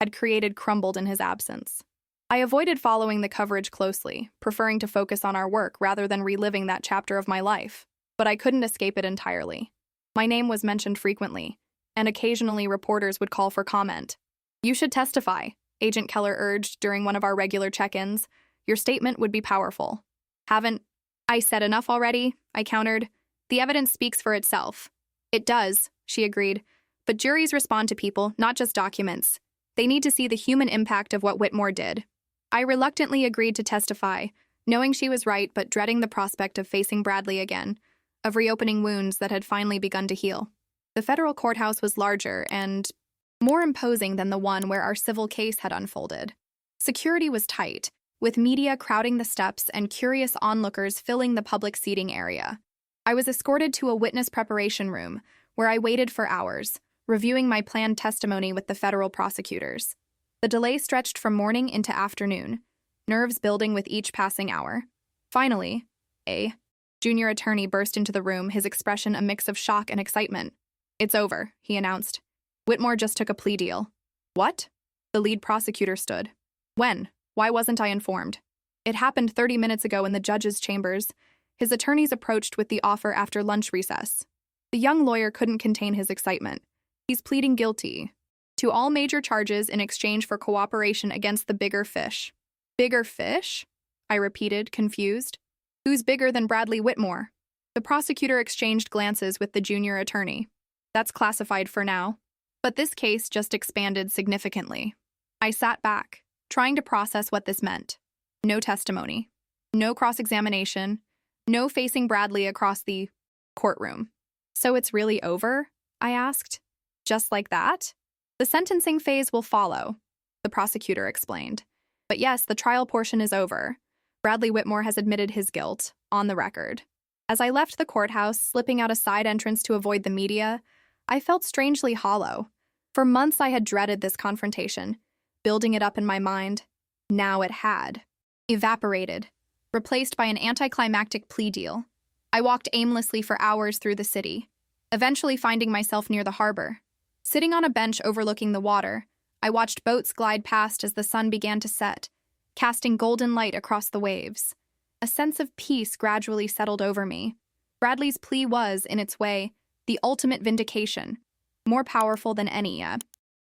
had created crumbled in his absence. I avoided following the coverage closely, preferring to focus on our work rather than reliving that chapter of my life. But I couldn't escape it entirely. My name was mentioned frequently, and occasionally reporters would call for comment. "You should testify," Agent Keller urged during one of our regular check-ins. "Your statement would be powerful." "Haven't I said enough already?" I countered. "The evidence speaks for itself." "It does," she agreed. "But juries respond to people, not just documents. They need to see the human impact of what Whitmore did." I reluctantly agreed to testify, knowing she was right but dreading the prospect of facing Bradley again, of reopening wounds that had finally begun to heal. The federal courthouse was larger and more imposing than the one where our civil case had unfolded. Security was tight, with media crowding the steps and curious onlookers filling the public seating area. I was escorted to a witness preparation room, where I waited for hours, reviewing my planned testimony with the federal prosecutors. The delay stretched from morning into afternoon, nerves building with each passing hour. Finally, a junior attorney burst into the room, his expression a mix of shock and excitement. "It's over," he announced. "Whitmore just took a plea deal." "What?" The lead prosecutor stood. "When? Why wasn't I informed?" "It happened 30 minutes ago in the judge's chambers." His attorneys approached with the offer after lunch recess. The young lawyer couldn't contain his excitement. "He's pleading guilty to all major charges in exchange for cooperation against the bigger fish." "Bigger fish?" I repeated, confused. "Who's bigger than Bradley Whitmore?" The prosecutor exchanged glances with the junior attorney. "That's classified for now." But this case just expanded significantly. I sat back, trying to process what this meant. No testimony, no cross-examination, no facing Bradley across the courtroom. "So it's really over?" I asked. "Just like that?" "The sentencing phase will follow," the prosecutor explained. "But yes, the trial portion is over. Bradley Whitmore has admitted his guilt. on the record. As I left the courthouse, slipping out a side entrance to avoid the media, I felt strangely hollow. For months I had dreaded this confrontation, building it up in my mind. Now it had evaporated, replaced by an anticlimactic plea deal. I walked aimlessly for hours through the city, eventually finding myself near the harbor. Sitting on a bench overlooking the water, I watched boats glide past as the sun began to set, casting golden light across the waves. A sense of peace gradually settled over me. Bradley's plea was, in its way, the ultimate vindication, more powerful than any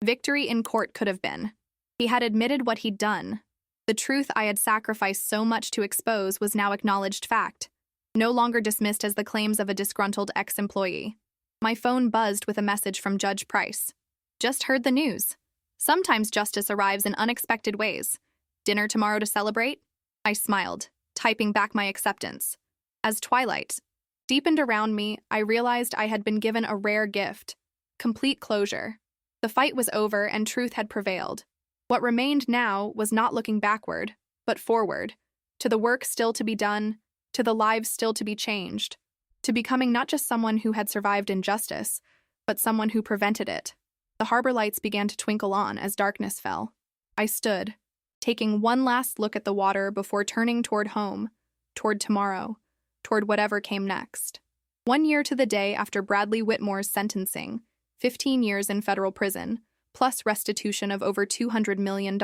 victory in court could have been. He had admitted what he'd done. The truth I had sacrificed so much to expose was now acknowledged fact, no longer dismissed as the claims of a disgruntled ex-employee. My phone buzzed with a message from Judge Price. Just heard the news. Sometimes justice arrives in unexpected ways. Dinner tomorrow to celebrate? I smiled, typing back my acceptance. As twilight deepened around me, I realized I had been given a rare gift: complete closure. The fight was over and truth had prevailed. What remained now was not looking backward, but forward, to the work still to be done, to the lives still to be changed, to becoming not just someone who had survived injustice, but someone who prevented it. The harbor lights began to twinkle on as darkness fell. I stood, taking one last look at the water before turning toward home, toward tomorrow, toward whatever came next. 1 year to the day after Bradley Whitmore's sentencing, 15 years in federal prison, plus restitution of over $200 million.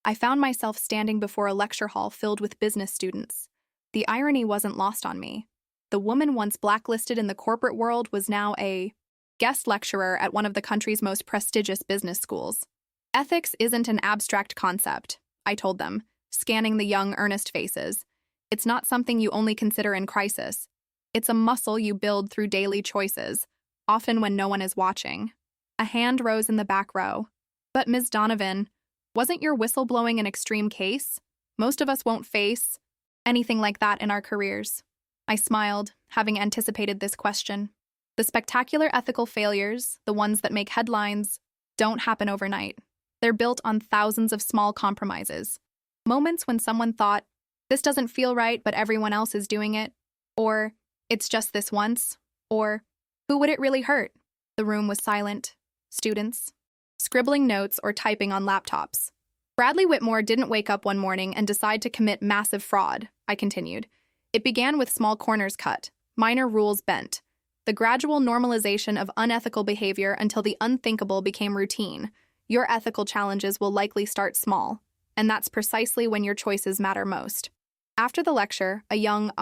I found myself standing before a lecture hall filled with business students. The irony wasn't lost on me. The woman once blacklisted in the corporate world was now a guest lecturer at one of the country's most prestigious business schools. Ethics isn't an abstract concept, I told them, scanning the young, earnest faces. It's not something you only consider in crisis. It's a muscle you build through daily choices, often when no one is watching. A hand rose in the back row. But Ms. Donovan, wasn't your whistleblowing an extreme case? Most of us won't face anything like that in our careers. I smiled, having anticipated this question. The spectacular ethical failures, the ones that make headlines, don't happen overnight. They're built on thousands of small compromises. Moments when someone thought, this doesn't feel right, but everyone else is doing it, or it's just this once, or who would it really hurt? The room was silent. Students, scribbling notes or typing on laptops. Bradley Whitmore didn't wake up one morning and decide to commit massive fraud, I continued. It began with small corners cut, minor rules bent, the gradual normalization of unethical behavior until the unthinkable became routine. Your ethical challenges will likely start small, and that's precisely when your choices matter most. After the lecture, a young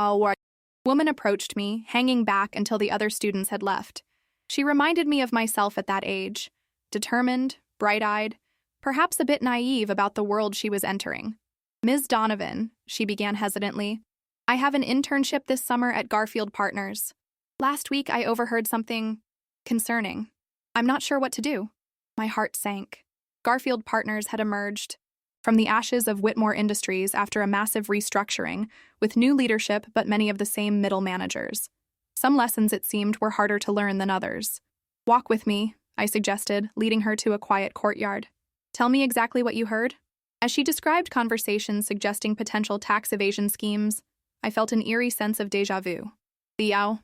woman approached me, hanging back until the other students had left. She reminded me of myself at that age, determined, bright-eyed, perhaps a bit naive about the world she was entering. Ms. Donovan, she began hesitantly, I have an internship this summer at Garfield Partners. Last week I overheard something concerning. I'm not sure what to do. My heart sank. Garfield Partners had emerged from the ashes of Whitmore Industries after a massive restructuring, with new leadership but many of the same middle managers. Some lessons, it seemed, were harder to learn than others. Walk with me, I suggested, leading her to a quiet courtyard. Tell me exactly what you heard. As she described conversations suggesting potential tax evasion schemes, I felt an eerie sense of déjà vu. The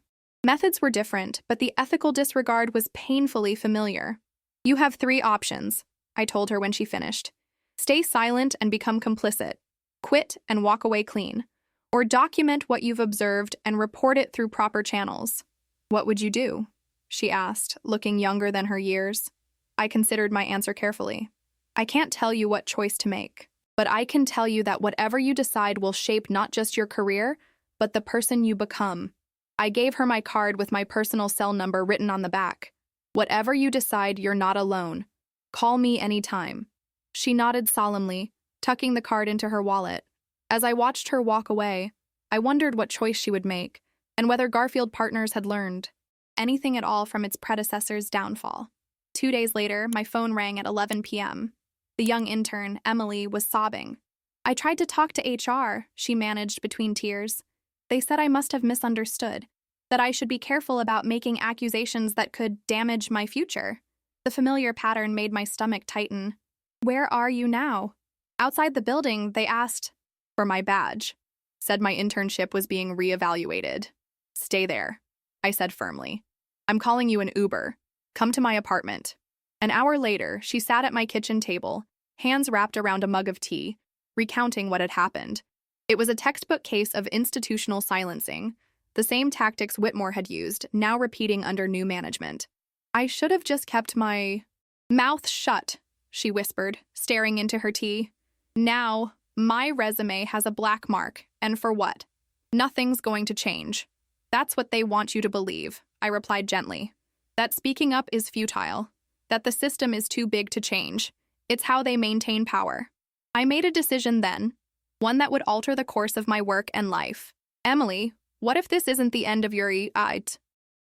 methods were different, but the ethical disregard was painfully familiar. You have 3 options, I told her when she finished. Stay silent and become complicit. Quit and walk away clean. Or document what you've observed and report it through proper channels. What would you do? She asked, looking younger than her years. I considered my answer carefully. I can't tell you what choice to make, but I can tell you that whatever you decide will shape not just your career, but the person you become. I gave her my card with my personal cell number written on the back. Whatever you decide, you're not alone. Call me anytime. She nodded solemnly, tucking the card into her wallet. As I watched her walk away, I wondered what choice she would make, and whether Garfield Partners had learned anything at all from its predecessor's downfall. 2 days later, my phone rang at 11 p.m. The young intern, Emily, was sobbing. I tried to talk to HR, she managed between tears. They said I must have misunderstood, that I should be careful about making accusations that could damage my future. The familiar pattern made my stomach tighten. Where are you now? Outside the building, they asked for my badge. said my internship was being reevaluated. Stay there, I said firmly. I'm calling you an Uber. Come to my apartment. An hour later, she sat at my kitchen table, hands wrapped around a mug of tea, recounting what had happened. It was a textbook case of institutional silencing, the same tactics Whitmore had used, now repeating under new management. I should have just kept my mouth shut, she whispered, staring into her tea. Now, my resume has a black mark, and for what? Nothing's going to change. That's what they want you to believe, I replied gently. That speaking up is futile. That the system is too big to change. It's how they maintain power. I made a decision then, one that would alter the course of my work and life. Emily, what if this isn't the end of your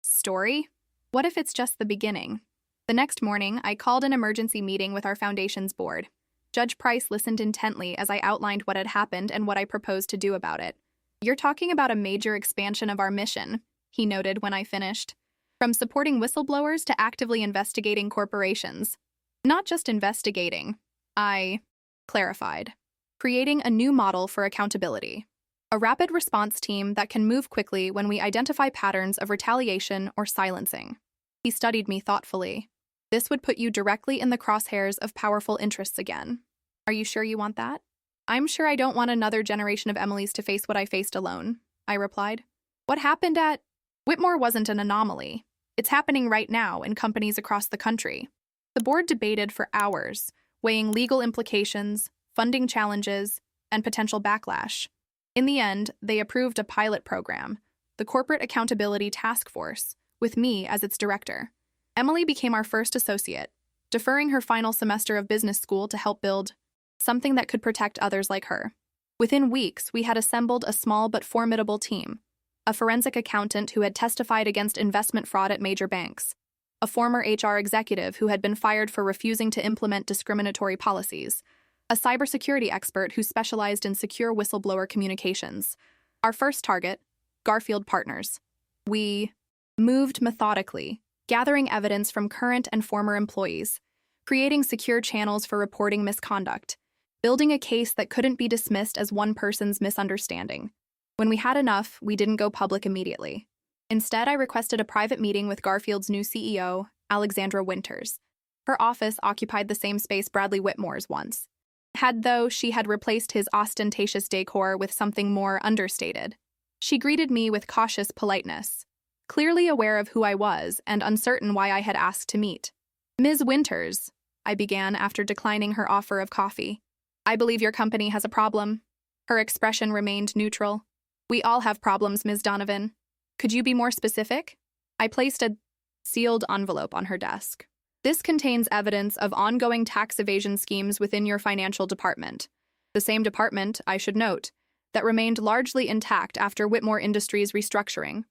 story? What if it's just the beginning? The next morning, I called an emergency meeting with our foundation's board. Judge Price listened intently as I outlined what had happened and what I proposed to do about it. You're talking about a major expansion of our mission, he noted when I finished. From supporting whistleblowers to actively investigating corporations. Not just investigating, I clarified. Creating a new model for accountability. A rapid response team that can move quickly when we identify patterns of retaliation or silencing. He studied me thoughtfully. This would put you directly in the crosshairs of powerful interests again. Are you sure you want that? I'm sure I don't want another generation of Emilys to face what I faced alone, I replied. What happened at Whitmore wasn't an anomaly. It's happening right now in companies across the country. The board debated for hours, weighing legal implications, funding challenges, and potential backlash. In the end, they approved a pilot program, the Corporate Accountability Task Force, with me as its director. Emily became our first associate, deferring her final semester of business school to help build something that could protect others like her. Within weeks, we had assembled a small but formidable team. A forensic accountant who had testified against investment fraud at major banks. A former HR executive who had been fired for refusing to implement discriminatory policies. A cybersecurity expert who specialized in secure whistleblower communications. Our first target, Garfield Partners. We moved methodically, gathering evidence from current and former employees, creating secure channels for reporting misconduct, building a case that couldn't be dismissed as one person's misunderstanding. When we had enough, we didn't go public immediately. Instead, I requested a private meeting with Garfield's new CEO, Alexandra Winters. Her office occupied the same space Bradley Whitmore's once. Though she had replaced his ostentatious decor with something more understated. She greeted me with cautious politeness, clearly aware of who I was and uncertain why I had asked to meet. Ms. Winters, I began after declining her offer of coffee. I believe your company has a problem. Her expression remained neutral. We all have problems, Ms. Donovan. Could you be more specific? I placed a sealed envelope on her desk. This contains evidence of ongoing tax evasion schemes within your financial department. The same department, I should note, that remained largely intact after Whitmore Industries' restructuring.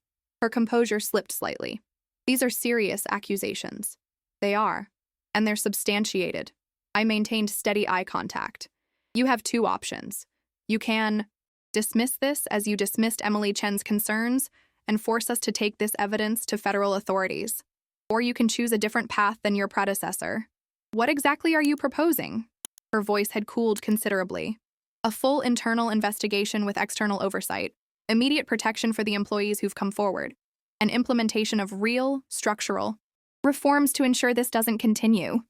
Her composure slipped slightly. These are serious accusations. They are, and they're substantiated. I maintained steady eye contact. You have two options. You can dismiss this as you dismissed Emily Chen's concerns and force us to take this evidence to federal authorities. Or you can choose a different path than your predecessor. What exactly are you proposing? Her voice had cooled considerably. A full internal investigation with external oversight, immediate protection for the employees who've come forward, and implementation of real, structural reforms to ensure this doesn't continue.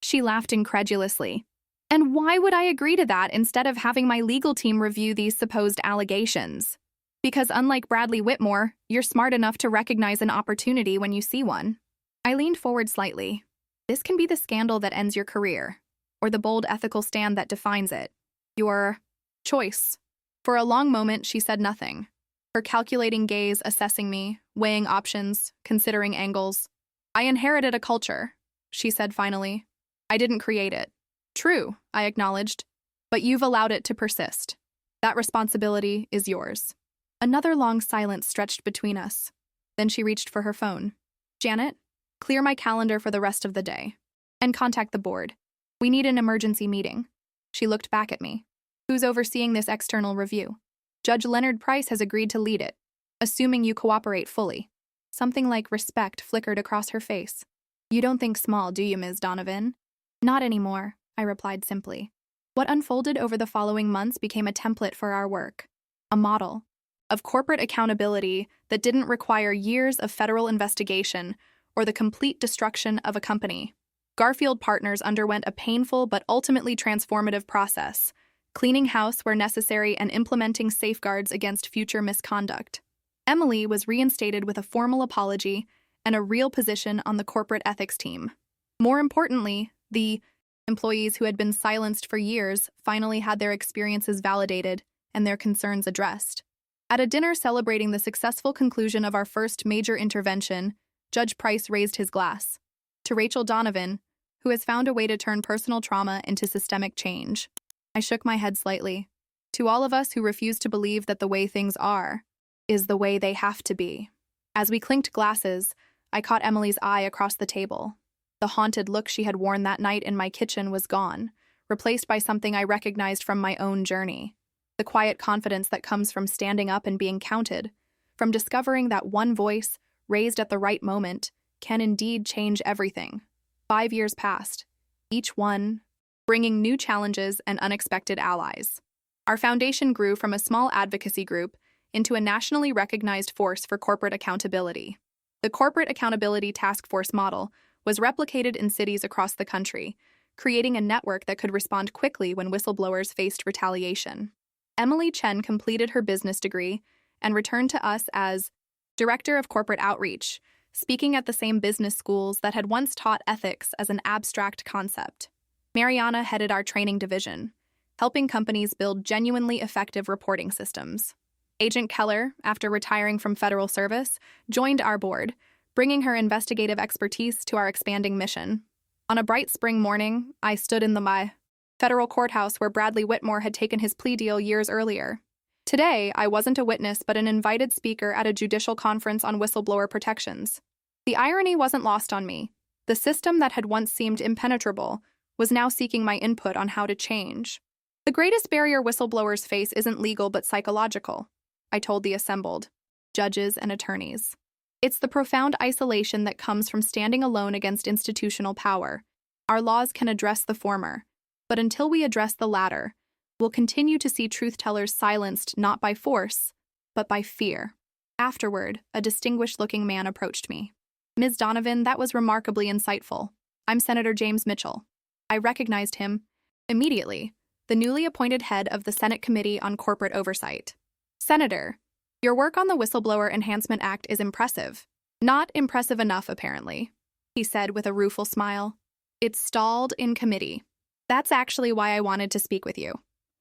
She laughed incredulously. And why would I agree to that instead of having my legal team review these supposed allegations? Because unlike Bradley Whitmore, you're smart enough to recognize an opportunity when you see one. I leaned forward slightly. This can be the scandal that ends your career, or the bold ethical stand that defines it. Your choice. For a long moment, she said nothing, her calculating gaze assessing me, weighing options, considering angles. I inherited a culture, she said finally. I didn't create it. True, I acknowledged, but you've allowed it to persist. That responsibility is yours. Another long silence stretched between us. Then she reached for her phone. Janet, clear my calendar for the rest of the day. And contact the board. We need an emergency meeting. She looked back at me. Who's overseeing this external review? Judge Leonard Price has agreed to lead it, assuming you cooperate fully. Something like respect flickered across her face. You don't think small, do you, Ms. Donovan? Not anymore, I replied simply. What unfolded over the following months became a template for our work. a model of corporate accountability that didn't require years of federal investigation or the complete destruction of a company. Garfield Partners underwent a painful but ultimately transformative process, cleaning house where necessary and implementing safeguards against future misconduct. Emily was reinstated with a formal apology and a real position on the corporate ethics team. More importantly, the employees who had been silenced for years finally had their experiences validated and their concerns addressed. At a dinner celebrating the successful conclusion of our first major intervention, Judge Price raised his glass. To Rachel Donovan, who has found a way to turn personal trauma into systemic change. I shook my head slightly. To all of us who refuse to believe that the way things are is the way they have to be. As we clinked glasses, I caught Emily's eye across the table. The haunted look she had worn that night in my kitchen was gone, replaced by something I recognized from my own journey. The quiet confidence that comes from standing up and being counted, from discovering that one voice, raised at the right moment, can indeed change everything. 5 years passed, each one bringing new challenges and unexpected allies. Our foundation grew from a small advocacy group into a nationally recognized force for corporate accountability. The Corporate Accountability Task Force model was replicated in cities across the country, creating a network that could respond quickly when whistleblowers faced retaliation. Emily Chen completed her business degree and returned to us as Director of Corporate Outreach, speaking at the same business schools that had once taught ethics as an abstract concept. Mariana headed our training division, helping companies build genuinely effective reporting systems. Agent Keller, after retiring from federal service, joined our board, bringing her investigative expertise to our expanding mission. On a bright spring morning, I stood in the federal courthouse where Bradley Whitmore had taken his plea deal years earlier. Today, I wasn't a witness but an invited speaker at a judicial conference on whistleblower protections. The irony wasn't lost on me. The system that had once seemed impenetrable was now seeking my input on how to change. The greatest barrier whistleblowers face isn't legal but psychological, I told the assembled judges and attorneys. It's the profound isolation that comes from standing alone against institutional power. Our laws can address the former, but until we address the latter, we'll continue to see truth-tellers silenced not by force, but by fear. Afterward, a distinguished-looking man approached me. Ms. Donovan, that was remarkably insightful. I'm Senator James Mitchell. I recognized him immediately, the newly appointed head of the Senate Committee on Corporate Oversight. Senator, your work on the Whistleblower Enhancement Act is impressive. Not impressive enough, apparently, he said with a rueful smile. It's stalled in committee. That's actually why I wanted to speak with you.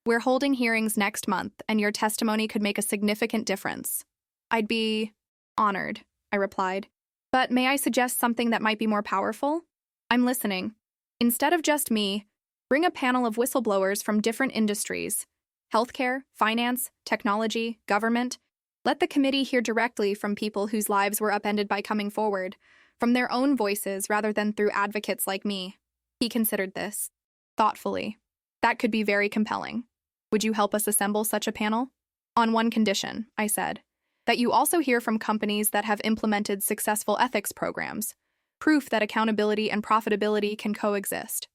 We're holding hearings next month, and your testimony could make a significant difference. I'd be honored, I replied. But may I suggest something that might be more powerful? I'm listening. Instead of just me, bring a panel of whistleblowers from different industries: healthcare, finance, technology, government. Let the committee hear directly from people whose lives were upended by coming forward, from their own voices rather than through advocates like me. He considered this thoughtfully. That could be very compelling. Would you help us assemble such a panel? On one condition, I said, that you also hear from companies that have implemented successful ethics programs, proof that accountability and profitability can coexist.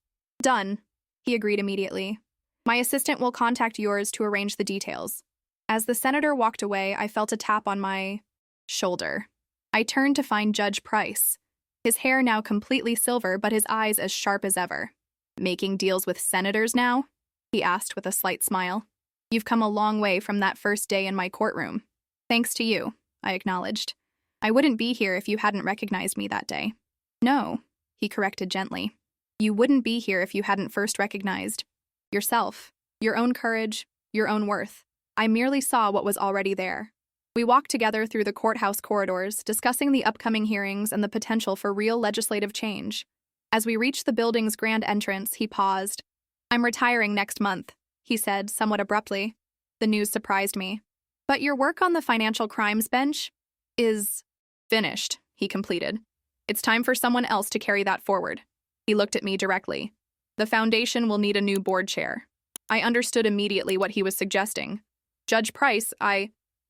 Done, he agreed immediately. My assistant will contact yours to arrange the details. As the senator walked away, I felt a tap on my shoulder. I turned to find Judge Price, his hair now completely silver but his eyes as sharp as ever. Making deals with senators now? He asked with a slight smile. You've come a long way from that first day in my courtroom. Thanks to you, I acknowledged. I wouldn't be here if you hadn't recognized me that day. No, he corrected gently. You wouldn't be here if you hadn't first recognized yourself, your own courage, your own worth. I merely saw what was already there. We walked together through the courthouse corridors, discussing the upcoming hearings and the potential for real legislative change. As we reached the building's grand entrance, he paused. I'm retiring next month, he said, somewhat abruptly. The news surprised me. But your work on the financial crimes bench is finished, he completed. It's time for someone else to carry that forward. He looked at me directly. The foundation will need a new board chair. I understood immediately what he was suggesting. Judge Price,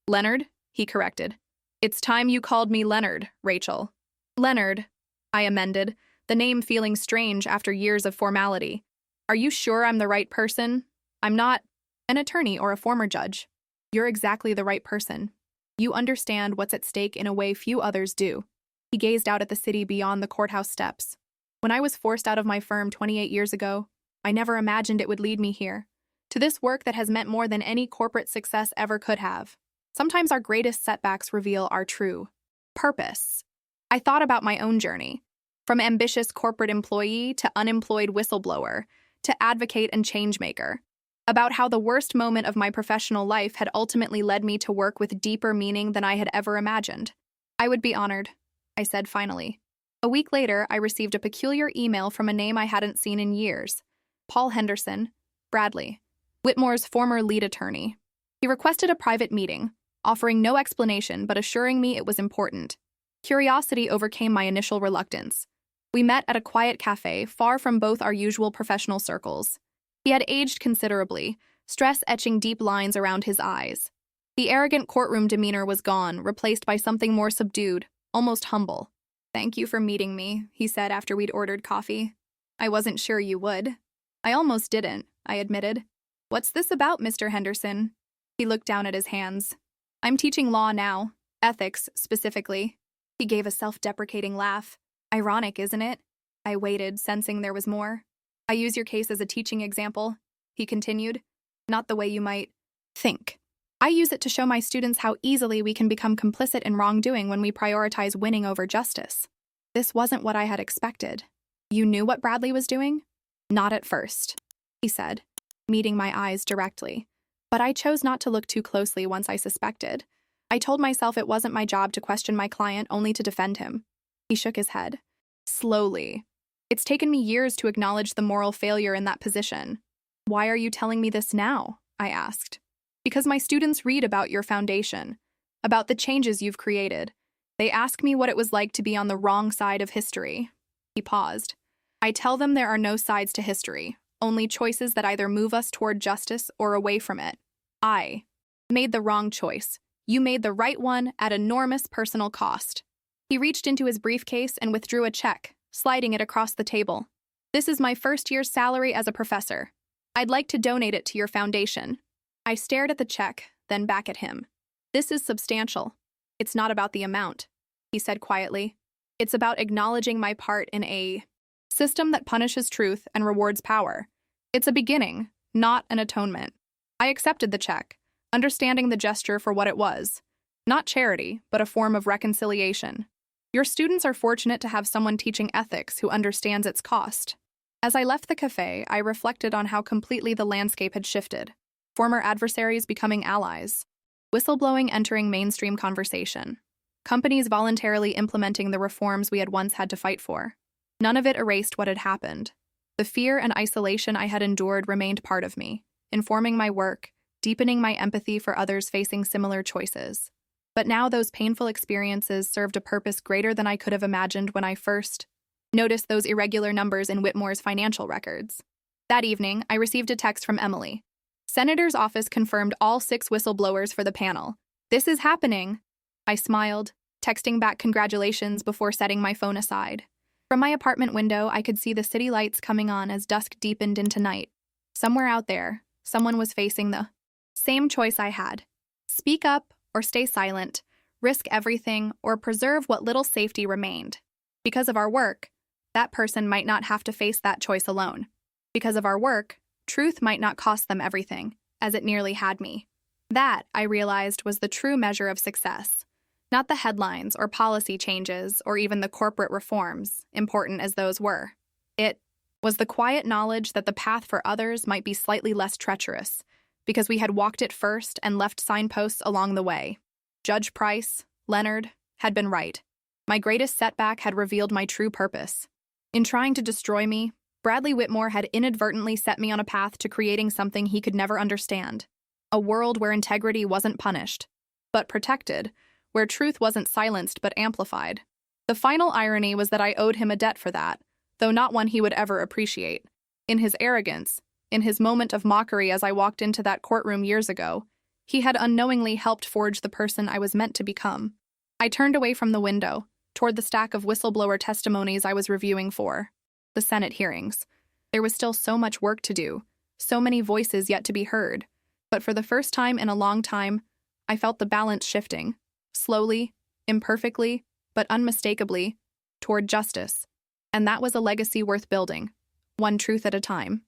Leonard, he corrected. It's time you called me Leonard, Rachel. Leonard, I amended, the name feeling strange after years of formality. Are you sure I'm the right person? I'm not an attorney or a former judge. You're exactly the right person. You understand what's at stake in a way few others do. He gazed out at the city beyond the courthouse steps. When I was forced out of my firm 28 years ago, I never imagined it would lead me here, to this work that has meant more than any corporate success ever could have. Sometimes our greatest setbacks reveal our true purpose. I thought about my own journey, from ambitious corporate employee to unemployed whistleblower, to advocate and changemaker, about how the worst moment of my professional life had ultimately led me to work with deeper meaning than I had ever imagined. I would be honored, I said finally. A week later, I received a peculiar email from a name I hadn't seen in years. Paul Henderson, Bradley, Whitmore's former lead attorney. He requested a private meeting, offering no explanation but assuring me it was important. Curiosity overcame my initial reluctance. We met at a quiet cafe far from both our usual professional circles. He had aged considerably, stress etching deep lines around his eyes. The arrogant courtroom demeanor was gone, replaced by something more subdued, almost humble. "Thank you for meeting me," he said after we'd ordered coffee. "I wasn't sure you would." "I almost didn't," I admitted. "What's this about, Mr. Henderson?" He looked down at his hands. "I'm teaching law now, ethics specifically." He gave a self-deprecating laugh. "Ironic, isn't it?" I waited, sensing there was more. "I use your case as a teaching example," he continued. "Not the way you might think. I use it to show my students how easily we can become complicit in wrongdoing when we prioritize winning over justice." This wasn't what I had expected. "You knew what Bradley was doing?" "Not at first," he said, meeting my eyes directly. "But I chose not to look too closely once I suspected. I told myself it wasn't my job to question my client, only to defend him." He shook his head. "Slowly. It's taken me years to acknowledge the moral failure in that position." "Why are you telling me this now?" I asked. "Because my students read about your foundation, about the changes you've created. They ask me what it was like to be on the wrong side of history." He paused. "I tell them there are no sides to history, only choices that either move us toward justice or away from it. I made the wrong choice. You made the right one at enormous personal cost." He reached into his briefcase and withdrew a check, sliding it across the table. "This is my first year's salary as a professor. I'd like to donate it to your foundation." I stared at the check, then back at him. "This is substantial." "It's not about the amount," he said quietly. "It's about acknowledging my part in a system that punishes truth and rewards power. It's a beginning, not an atonement." I accepted the check, understanding the gesture for what it was. Not charity, but a form of reconciliation. Your students are fortunate to have someone teaching ethics who understands its cost. As I left the cafe, I reflected on how completely the landscape had shifted. Former adversaries becoming allies. Whistleblowing entering mainstream conversation. Companies voluntarily implementing the reforms we had once had to fight for. None of it erased what had happened. The fear and isolation I had endured remained part of me, informing my work, deepening my empathy for others facing similar choices. But now those painful experiences served a purpose greater than I could have imagined when I first noticed those irregular numbers in Whitmore's financial records. That evening, I received a text from Emily. Senator's office confirmed all 6 whistleblowers for the panel. "This is happening." I smiled, texting back congratulations before setting my phone aside. From my apartment window, I could see the city lights coming on as dusk deepened into night. Somewhere out there, someone was facing the same choice I had. Speak up or stay silent, risk everything, or preserve what little safety remained. Because of our work, that person might not have to face that choice alone. Because of our work, truth might not cost them everything, as it nearly had me. That, I realized, was the true measure of success. Not the headlines or policy changes or even the corporate reforms, important as those were. It was the quiet knowledge that the path for others might be slightly less treacherous, because we had walked it first and left signposts along the way. Judge Price, Leonard, had been right. My greatest setback had revealed my true purpose. In trying to destroy me, Bradley Whitmore had inadvertently set me on a path to creating something he could never understand. A world where integrity wasn't punished, but protected, where truth wasn't silenced but amplified. The final irony was that I owed him a debt for that, though not one he would ever appreciate. In his arrogance, in his moment of mockery as I walked into that courtroom years ago, he had unknowingly helped forge the person I was meant to become. I turned away from the window, toward the stack of whistleblower testimonies I was reviewing for the Senate hearings. There was still so much work to do, so many voices yet to be heard. But for the first time in a long time, I felt the balance shifting, slowly, imperfectly, but unmistakably, toward justice. And that was a legacy worth building, one truth at a time.